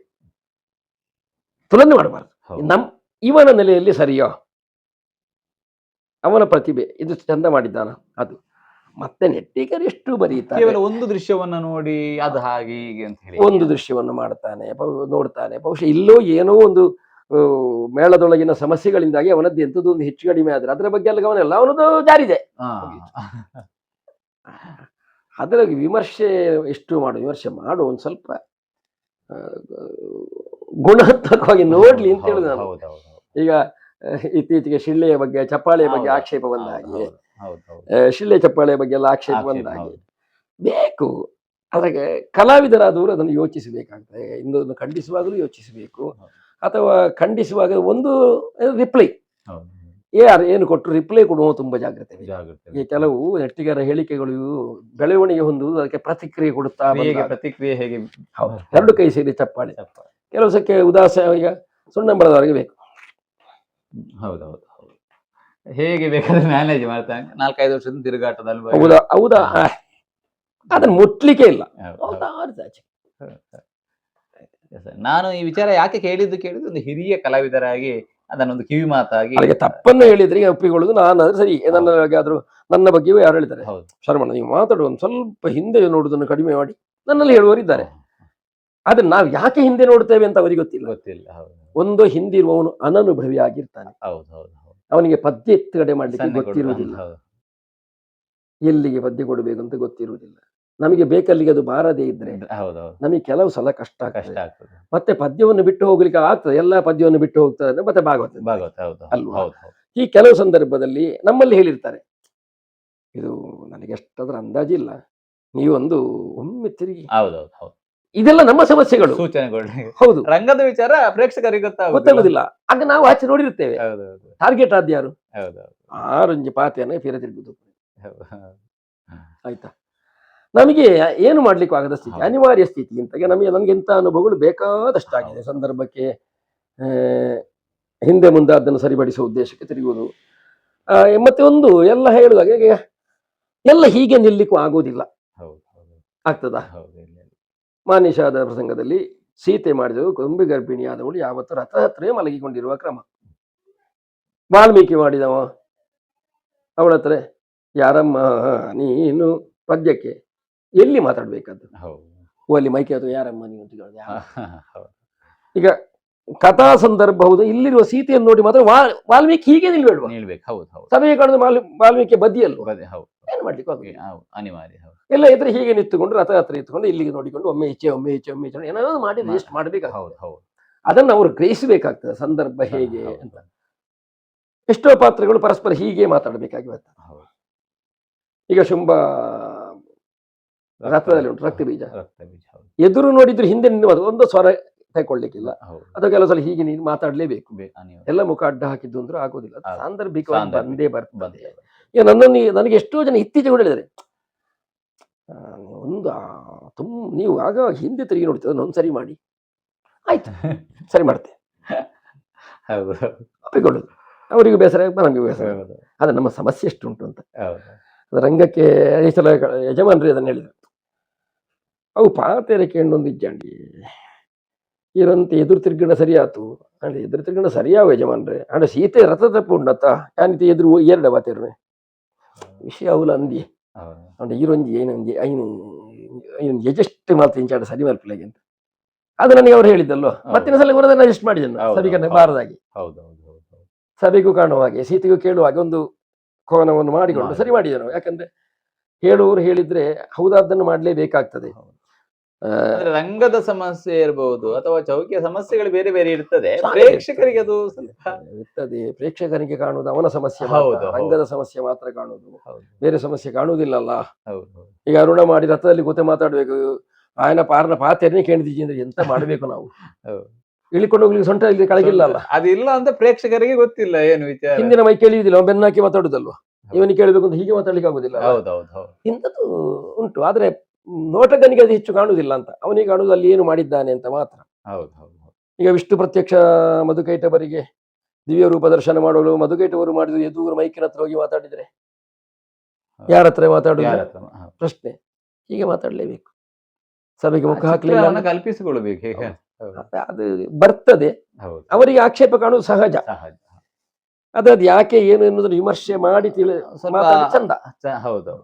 ತುಲನೆ ಮಾಡಬಾರ್ದು. ಇವನ ನೆಲೆಯಲ್ಲಿ ಸರಿಯೋ, ಅವನ ಪ್ರತಿಭೆ ಇದು ಚಂದ ಮಾಡಿದ್ದಾನ, ಅದು ಮತ್ತೆ ನೆಟ್ಟಿಗರು ಎಷ್ಟು ಬರೀತಾರೆ. ಕೇವಲ ಒಂದು ದೃಶ್ಯವನ್ನ ನೋಡಿ ಅದು ಹಾಗೆ ಹೀಗೆ ಅಂತ ಹೇಳಿ ಒಂದು ದೃಶ್ಯವನ್ನು ಮಾಡ್ತಾನೆ, ನೋಡ್ತಾನೆ, ಬಹುಶಃ ಇಲ್ಲೋ ಏನೋ ಒಂದು ಮೇಳದೊಳಗಿನ ಸಮಸ್ಯೆಗಳಿಂದಾಗಿ ಅವನದ್ದು ಎಂಥದ್ದು ಒಂದು ಹೆಚ್ಚು ಕಡಿಮೆ ಆದ್ರೆ ಅದರ ಬಗ್ಗೆ ಎಲ್ಲ ಗಮನ ಇಲ್ಲ, ಅವನದು ಜಾರಿದೆ. ಅದರ ವಿಮರ್ಶೆ ಎಷ್ಟು ವಿಮರ್ಶೆ ಮಾಡು, ಒಂದ್ ಸ್ವಲ್ಪ ಆ, ಗುಣಾತ್ಮಕವಾಗಿ ನೋಡ್ಲಿ ಅಂತ ಹೇಳುದು ನಾನು. ಈಗ ಇತ್ತೀಚೆಗೆ ಶಿಳ್ಳೆಯ ಬಗ್ಗೆ ಚಪ್ಪಾಳೆಯ ಬಗ್ಗೆ ಆಕ್ಷೇಪ ಬಂದ ಹಾಗೆ, ಶಿಳ್ಳೆ ಚಪ್ಪಾಳೆಯ ಬಗ್ಗೆ ಎಲ್ಲ ಆಕ್ಷೇಪ ಬಂದ ಹಾಗೆ ಬೇಕು. ಅದ್ರಾಗೆ ಕಲಾವಿದರಾದವರು ಅದನ್ನು ಯೋಚಿಸಬೇಕಾಗ್ತದೆ. ಇನ್ನೊಂದು ಖಂಡಿಸುವಾಗಲೂ ಯೋಚಿಸಬೇಕು, ಅಥವಾ ಖಂಡಿಸುವಾಗ ಒಂದು ರಿಪ್ಲೈ ಯಾರು ಏನು ಕೊಟ್ಟರು ರಿಪ್ಲೈ ಕೊಡುವ ತುಂಬಾ ಜಾಗ್ರತೆ. ಈ ಕೆಲವು ನೆಟ್ಟಿಗರ ಹೇಳಿಕೆಗಳು ಬೆಳವಣಿಗೆ ಹೊಂದುವುದು, ಅದಕ್ಕೆ ಪ್ರತಿಕ್ರಿಯೆ ಕೊಡುತ್ತಾ ಪ್ರತಿಕ್ರಿಯೆ ಹೇಗೆ, ಎರಡು ಕೈ ಸೇರಿ ಚಪ್ಪಾಳೆ. ಕೆಲಸಕ್ಕೆ ಉದಾಸ, ಈಗ ಸುಣ್ಣಂಬಳದವರೆಗೆ ಬೇಕು. ಹೌದೌದು, ಹೇಗೆ ಬೇಕಾದ್ರೆ ಮ್ಯಾನೇಜ್ ಮಾಡ್ತಾನೆ. 4-5 ವರ್ಷದ ತಿರುಗಾಟದಲ್ಲಿ ಹೌದಾ ಹೌದಾ, ಅದನ್ನ ಮುಟ್ಲಿಕ್ಕೆ ಇಲ್ಲ. ನಾನು ಈ ವಿಚಾರ ಯಾಕೆ ಕೇಳಿದ್ದು ಒಂದು ಹಿರಿಯ ಕಲಾವಿದರಾಗಿ ಅದನ್ನೊಂದು ಕಿವಿ ಮಾತಾಗಿ, ಹಾಗೆ ತಪ್ಪನ್ನು ಹೇಳಿದ್ರೆ ಒಪ್ಪಿಕೊಳ್ಳುದು. ನಾನು ಆದ್ರೆ ಸರಿ, ಆದ್ರೂ ನನ್ನ ಬಗ್ಗೆಯೂ ಯಾರು ಹೇಳಿದ್ದಾರೆ, ಶರ್ಮಣ್ಣ ನೀವು ಮಾತಾಡುವ ಒಂದು ಸ್ವಲ್ಪ ಹಿಂದೆ ನೋಡುವುದನ್ನು ಕಡಿಮೆ ಮಾಡಿ ನನ್ನಲ್ಲಿ ಹೇಳುವವರಿದ್ದಾರೆ. ಆದ್ರೆ ನಾವು ಯಾಕೆ ಹಿಂದೆ ನೋಡ್ತೇವೆ ಅಂತ ಅವರಿಗೆ ಗೊತ್ತಿಲ್ಲ. ಒಂದು ಹಿಂದಿರುವವನು ಅನನುಭವಿ ಆಗಿರ್ತಾನೆ. ಅವನಿಗೆ ಪದ್ಯ ಎತ್ತುಗಡೆ ಮಾಡ್ಲಿಕ್ಕೆ ಗೊತ್ತಿರುವುದಿಲ್ಲ, ಎಲ್ಲಿಗೆ ಪದ್ಯ ಕೊಡಬೇಕು ಅಂತ ಗೊತ್ತಿರುವುದಿಲ್ಲ. ನಮಗೆ ಬೇಕಲ್ಲಿಗೆ ಅದು ಬಾರದೇ ಇದ್ರೆ ನಮಗೆ ಕೆಲವು ಸಲ ಕಷ್ಟ ಆಗ್ತದೆ. ಮತ್ತೆ ಪದ್ಯವನ್ನು ಬಿಟ್ಟು ಹೋಗ್ಲಿಕ್ಕೆ ಆಗ್ತದೆ, ಎಲ್ಲಾ ಪದ್ಯವನ್ನು ಬಿಟ್ಟು ಹೋಗ್ತದೆ, ಮತ್ತೆ ಭಾಗವತ ಅಲ್ವಾ. ಈ ಕೆಲವು ಸಂದರ್ಭದಲ್ಲಿ ನಮ್ಮಲ್ಲಿ ಹೇಳಿರ್ತಾರೆ, ಇದು ನನಗೆ ಎಷ್ಟಾದ್ರೂ ಅಂದಾಜಿಲ್ಲ, ನೀವೊಂದು ಒಮ್ಮೆ ತಿರುಗಿ. ಇದೆಲ್ಲ ನಮ್ಮ ಸಮಸ್ಯೆಗಳು, ಸೂಚನೆಗಳು. ಹೌದು, ರಂಗದ ವಿಚಾರ ಪ್ರೇಕ್ಷಕರಿಗೆ ಗೊತ್ತಾಗುದಿಲ್ಲ. ಆಗ ನಾವು ಆಚೆ ನೋಡಿರ್ತೇವೆ, ಟಾರ್ಗೆಟ್ ಆದ್ಯಾರು ಆರಂಜಿ ಪಾತೆಯನ್ನ ಫಿರ ತಿರುಗುದು. ಆಯ್ತಾ, ನಮಗೆ ಏನು ಮಾಡ್ಲಿಕ್ಕೂ ಆಗದ ಸ್ಥಿತಿ, ಅನಿವಾರ್ಯ ಸ್ಥಿತಿ. ಇಂತಾಗ ನಮ್ಗೆ ಇಂಥ ಅನುಭವಗಳು ಬೇಕಾದಷ್ಟಾಗಿದೆ. ಸಂದರ್ಭಕ್ಕೆ ಹಿಂದೆ ಮುಂದೆ ಅದನ್ನು ಸರಿಪಡಿಸುವ ಉದ್ದೇಶಕ್ಕೆ ತಿರುಗುವುದು. ಮತ್ತೆ ಒಂದು ಎಲ್ಲ ಹೇಳುವಾಗ ಎಲ್ಲ ಹೀಗೆ ನಿಲ್ಲಿಕ್ಕೂ ಆಗೋದಿಲ್ಲ. ಆಗ್ತದಾ? ಮಾನಿಷಾದ ಪ್ರಸಂಗದಲ್ಲಿ ಸೀತೆ ಮಾಡಿದವು ಕೊಂಬೆ ಗರ್ಭಿಣಿಯಾದವಳು ಯಾವತ್ತು ರಥ ಹತ್ರ ಮಲಗಿಕೊಂಡಿರುವ ಕ್ರಮ. ವಾಲ್ಮೀಕಿ ಮಾಡಿದವ ಅವಳ ಹತ್ರ ಯಾರಮ್ಮ ನೀನು ಪದ್ಯಕ್ಕೆ ಎಲ್ಲಿ ಮಾತಾಡ್ಬೇಕದ್ದು, ಅಲ್ಲಿ ಮೈಕೆ ಅಥವಾ ಯಾರಮ್ಮ ನೀವು ಅಂತ ಕೇಳಿದ. ಈಗ ಕಥಾ ಸಂದರ್ಭ ಹೌದು, ಇಲ್ಲಿರುವ ಸೀತೆಯನ್ನು ನೋಡಿ ಮಾತ್ರ ವಾಲ್ಮೀಕಿ ಹೀಗೆ ನಿಲ್ಬೇಡುವ, ಸಭೆಗೆ ಕಾಣುದು ವಾಲ್ಮೀಕಿ ಬದಿಯಲ್ಲೂ ಏನ್ ಮಾಡ್ಲಿಕ್ಕೆ ಅನಿವಾರ್ಯ. ಎಲ್ಲ ಇದ್ರೆ ಹೀಗೆ ನಿಂತುಕೊಂಡು ರಥ ಹತ್ರ ಇತ್ತುಕೊಂಡು ಇಲ್ಲಿಗೆ ನೋಡಿಕೊಂಡು ಒಮ್ಮೆ ಈಚೆ ಏನಾದ್ರು ಮಾಡಿ ವೇಸ್ಟ್ ಮಾಡ್ಬೇಕಾಗ್ತದೆ. ಅದನ್ನು ಅವರು ಗ್ರಹಿಸಬೇಕಾಗ್ತದೆ, ಸಂದರ್ಭ ಹೇಗೆ ಅಂತ. ಎಷ್ಟೋ ಪಾತ್ರಗಳು ಪರಸ್ಪರ ಹೀಗೆ ಮಾತಾಡಬೇಕಾಗಿ ಬರ್ತದೆ. ಈಗ ಶುಂಭ ರಥದಲ್ಲಿ ಉಂಟು ರಕ್ತ ಬೀಜ, ಎದುರು ನೋಡಿದ್ರು ಹಿಂದೆ ನಿಲ್ಲುವುದು, ಒಂದು ಸ್ವರ ತಗೊಳ್ಲಿಕ್ಕಿಲ್ಲ. ಅಥವಾ ಕೆಲವು ಸಲ ಹೀಗೆ ನೀನು ಮಾತಾಡ್ಲೇಬೇಕು, ಎಲ್ಲ ಮುಖ ಅಡ್ಡ ಹಾಕಿದ್ದು ಅಂದ್ರೂ ಆಗೋದಿಲ್ಲ. ಸಾಂದರ್ಭಿಕವಾಗಿ ಬಂದೇ ಬರ್ತದೆ. ಈಗ ನನಗೆ ಎಷ್ಟೋ ಜನ ಇತ್ತೀಚೆಗೆ ಹೇಳಿದ್ದಾರೆ, ಒಂದು ನೀವು ಆಗ ಹಿಂದೆ ತಿರುಗಿ ನೋಡ್ತೀವಿ, ಅದನ್ನೊಂದು ಸರಿ ಮಾಡಿ. ಆಯ್ತು, ಸರಿ ಮಾಡ್ತೆ, ಒಪ್ಪಿಕೊಳ್ಳುದು. ಅವರಿಗೂ ಬೇಸರ, ನಮಗೂ ಬೇಸರ. ಅದು ನಮ್ಮ ಸಮಸ್ಯೆ ಎಷ್ಟು ಉಂಟು ಅಂತ. ರಂಗಕ್ಕೆ ಈ ಸಲ ಯಜಮಾನ್ರಿ ಅದನ್ನು ಹೇಳಿದ್ರು, ಅವು ಪಾತೆರೆ ಕೇಳೊಂದು ಇಜ್ಜಂಡಿ ಇರಂತೆ ಎದುರು ತಿರ್ಗಣ ಸರಿಯಾತು ಅಂದ್ರೆ ಎದುರು ತಿರ್ಗಣ ಸರಿಯಾವ ಯಜಮಾನ್ರೆ ಅಂದ್ರೆ ಸೀತೆ ರಥ ತಪ್ಪು ಉಂಡತ್ತ ಯಾನಿತಿ ಎದುರು ಎರಡ ಬಾತೇರ್ನೆ ವಿಷಯ ಅವಲ ಅಂದಿ ಅಂದ್ರೆ ಈರೊಂಜಿ ಏನೊಂಜಿ ಐನು ಎಜೆಸ್ಟ್ ಮಾತು ಇಂಚಾಡ ಸರಿ ಮಲ್ಪಲಾಗಿ ಅಂತ ಅದು ನನಗೆ ಅವ್ರು ಹೇಳಿದ್ದಲ್ವ. ಮತ್ತಿನ ಸಲ ಬರೋದನ್ನ ಅಡ್ಜಸ್ಟ್ ಮಾಡಿದನು ಸಭೆಗೆ ಬಾರದಾಗಿ, ಸಭೆಗೂ ಕಾಣುವ ಹಾಗೆ ಸೀತೆಗೂ ಕೇಳುವ ಹಾಗೆ ಒಂದು ಕೋನವನ್ನು ಮಾಡಿಕೊಂಡು ಸರಿ ಮಾಡಿದನು. ಯಾಕಂದ್ರೆ ಹೇಳುವವರು ಹೇಳಿದ್ರೆ ಹೌದಾದ್ದನ್ನು ಮಾಡ್ಲೇಬೇಕಾಗ್ತದೆ. ರಂಗದ ಸಮಸ್ಯೆ ಇರಬಹುದು ಅಥವಾ ಚೌಕಿಯ ಸಮಸ್ಯೆಗಳು ಬೇರೆ ಬೇರೆ ಇರ್ತದೆ, ಪ್ರೇಕ್ಷಕರಿಗೆ ಅದು ಇರ್ತದೆ. ಪ್ರೇಕ್ಷಕರಿಗೆ ಕಾಣುವುದು ಅವನ ಸಮಸ್ಯೆ, ರಂಗದ ಸಮಸ್ಯೆ ಮಾತ್ರ ಕಾಣುವುದು, ಬೇರೆ ಸಮಸ್ಯೆ ಕಾಣುವುದಿಲ್ಲಲ್ಲ. ಈಗ ಅರುಣ ಮಾಡಿ ರಥದಲ್ಲಿ ಕೂತೆ ಮಾತಾಡ್ಬೇಕು, ಆಯನ ಪಾರನ ಪಾತೆರನೇ ಕೇಳಿದೀಜಿ ಅಂದ್ರೆ ಎಂತ ಮಾಡ್ಬೇಕು ನಾವು? ಇಳಿಕೊಂಡು ಹೋಗ್ಲಿಕ್ಕೆ ಸೊಂಟ ಇಲ್ಲಿ ಕೆಳಗಿಲ್ಲ ಅಲ್ಲ, ಅದಿಲ್ಲ ಅಂತ ಪ್ರೇಕ್ಷಕರಿಗೆ ಗೊತ್ತಿಲ್ಲ ಏನು ವಿಚಾರ. ಹಿಂದಿನ ಮೈ ಕೇಳಿಯುವುದಿಲ್ಲ, ಅವನು ಬೆನ್ನಾಕಿ ಮಾತಾಡುದಲ್ವ, ಇವನಿಗೆ ಕೇಳಬೇಕು ಅಂತ ಹೀಗೆ ಮಾತಾಡ್ಲಿಕ್ಕೆ ಆಗುದಿಲ್ಲ. ಇಂಥದ್ದು ಉಂಟು. ಆದ್ರೆ ನೋಟಗನಿಗೆ ಅದು ಹೆಚ್ಚು ಕಾಣುವುದಿಲ್ಲ ಅಂತ, ಅವನಿಗೆ ಕಾಣುವುದು ಅಲ್ಲಿ ಏನು ಮಾಡಿದ್ದಾನೆ ಅಂತ ಮಾತ್ರ. ಈಗ ವಿಷ್ಣು ಪ್ರತ್ಯಕ್ಷ ಮಧುಕೈಟವರಿಗೆ ದಿವ್ಯ ರೂಪ ದರ್ಶನ ಮಾಡಲು ಮಧುಕೈಟವರು ಮಾಡಿದ್ರು ಎದುರು ಮೈಕಿನ ಹತ್ರ ಹೋಗಿ ಮಾತಾಡಿದ್ರೆ ಯಾರ ಹತ್ರ ಮಾತಾಡುದು ಪ್ರಶ್ನೆ. ಹೀಗೆ ಮಾತಾಡ್ಲೇಬೇಕು, ಸಭೆಗೆ ಮುಖ ಹಾಕ್ಲಿಲ್ಲ ಕಲ್ಪಿಸಿಕೊಳ್ಬೇಕು, ಅದು ಬರ್ತದೆ. ಅವರಿಗೆ ಆಕ್ಷೇಪ ಕಾಣುವುದು ಸಹಜ. ಅದ್ ಯಾಕೆ ಏನು ಎನ್ನುವುದನ್ನು ವಿಮರ್ಶೆ ಮಾಡಿ ಚಂದ. ಹೌದೌದು,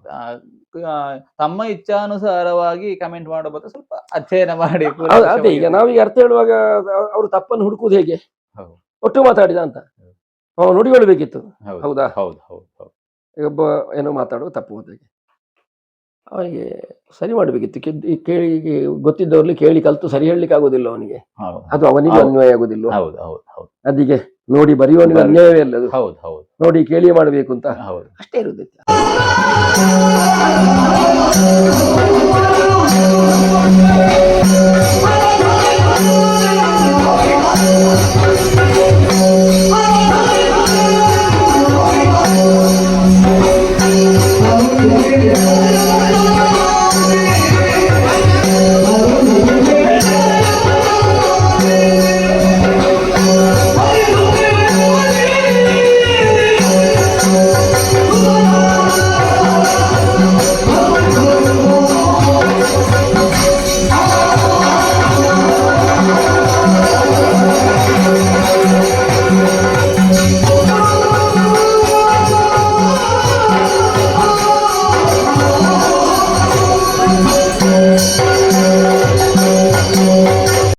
ತಮ್ಮ ಇಚ್ಛಾನುಸಾರವಾಗಿ ಕಮೆಂಟ್ ಮಾಡೋ ಬದಲು ಸ್ವಲ್ಪ ಅಧ್ಯಯನ ಮಾಡಿ. ಅದೇ ಈಗ ನಾವೀಗ ಅರ್ಥ ಹೇಳುವಾಗ ಅವರು ತಪ್ಪನ್ನು ಹುಡುಕುವುದು ಹೇಗೆ? ಹೌದು. ಒಟ್ಟು ಮಾತಾಡಿದ ಅಂತ ಅವ ನೋಡಿಕೊಳ್ಬೇಕಿತ್ತು. ಹೌದಾ? ಹೌದು ಹೌದು ಹೌದು. ಒಬ್ಬ ಏನೋ ಮಾತಾಡುವ ತಪ್ಪು ಹೋದಾಗೆ ಅವನಿಗೆ ಸರಿ ಮಾಡಬೇಕಿತ್ತು. ಕೇಳಿ ಗೊತ್ತಿದ್ದವ್ರಲ್ಲಿ ಕೇಳಿ ಕಲ್ತು ಸರಿ ಹೇಳಲಿಕ್ಕೆ ಆಗೋದಿಲ್ಲ ಅವನಿಗೆ, ಅದು ಅವನಿಗೆ ಅನ್ವಯ ಆಗೋದಿಲ್ಲ. ಹೌದು ಹೌದು ಹೌದು. ಅದಕ್ಕೆ ನೋಡಿ ಬರೆಯುವವನಿಗೆ ಅನ್ಯಾಯವೇ ಅಲ್ಲ ಅದು. ಹೌದು ಹೌದು. ನೋಡಿ ಕೇಳಿ ಮಾಡಬೇಕು ಅಂತ ಅಷ್ಟೇ ಇರುವುದಿಲ್ಲ.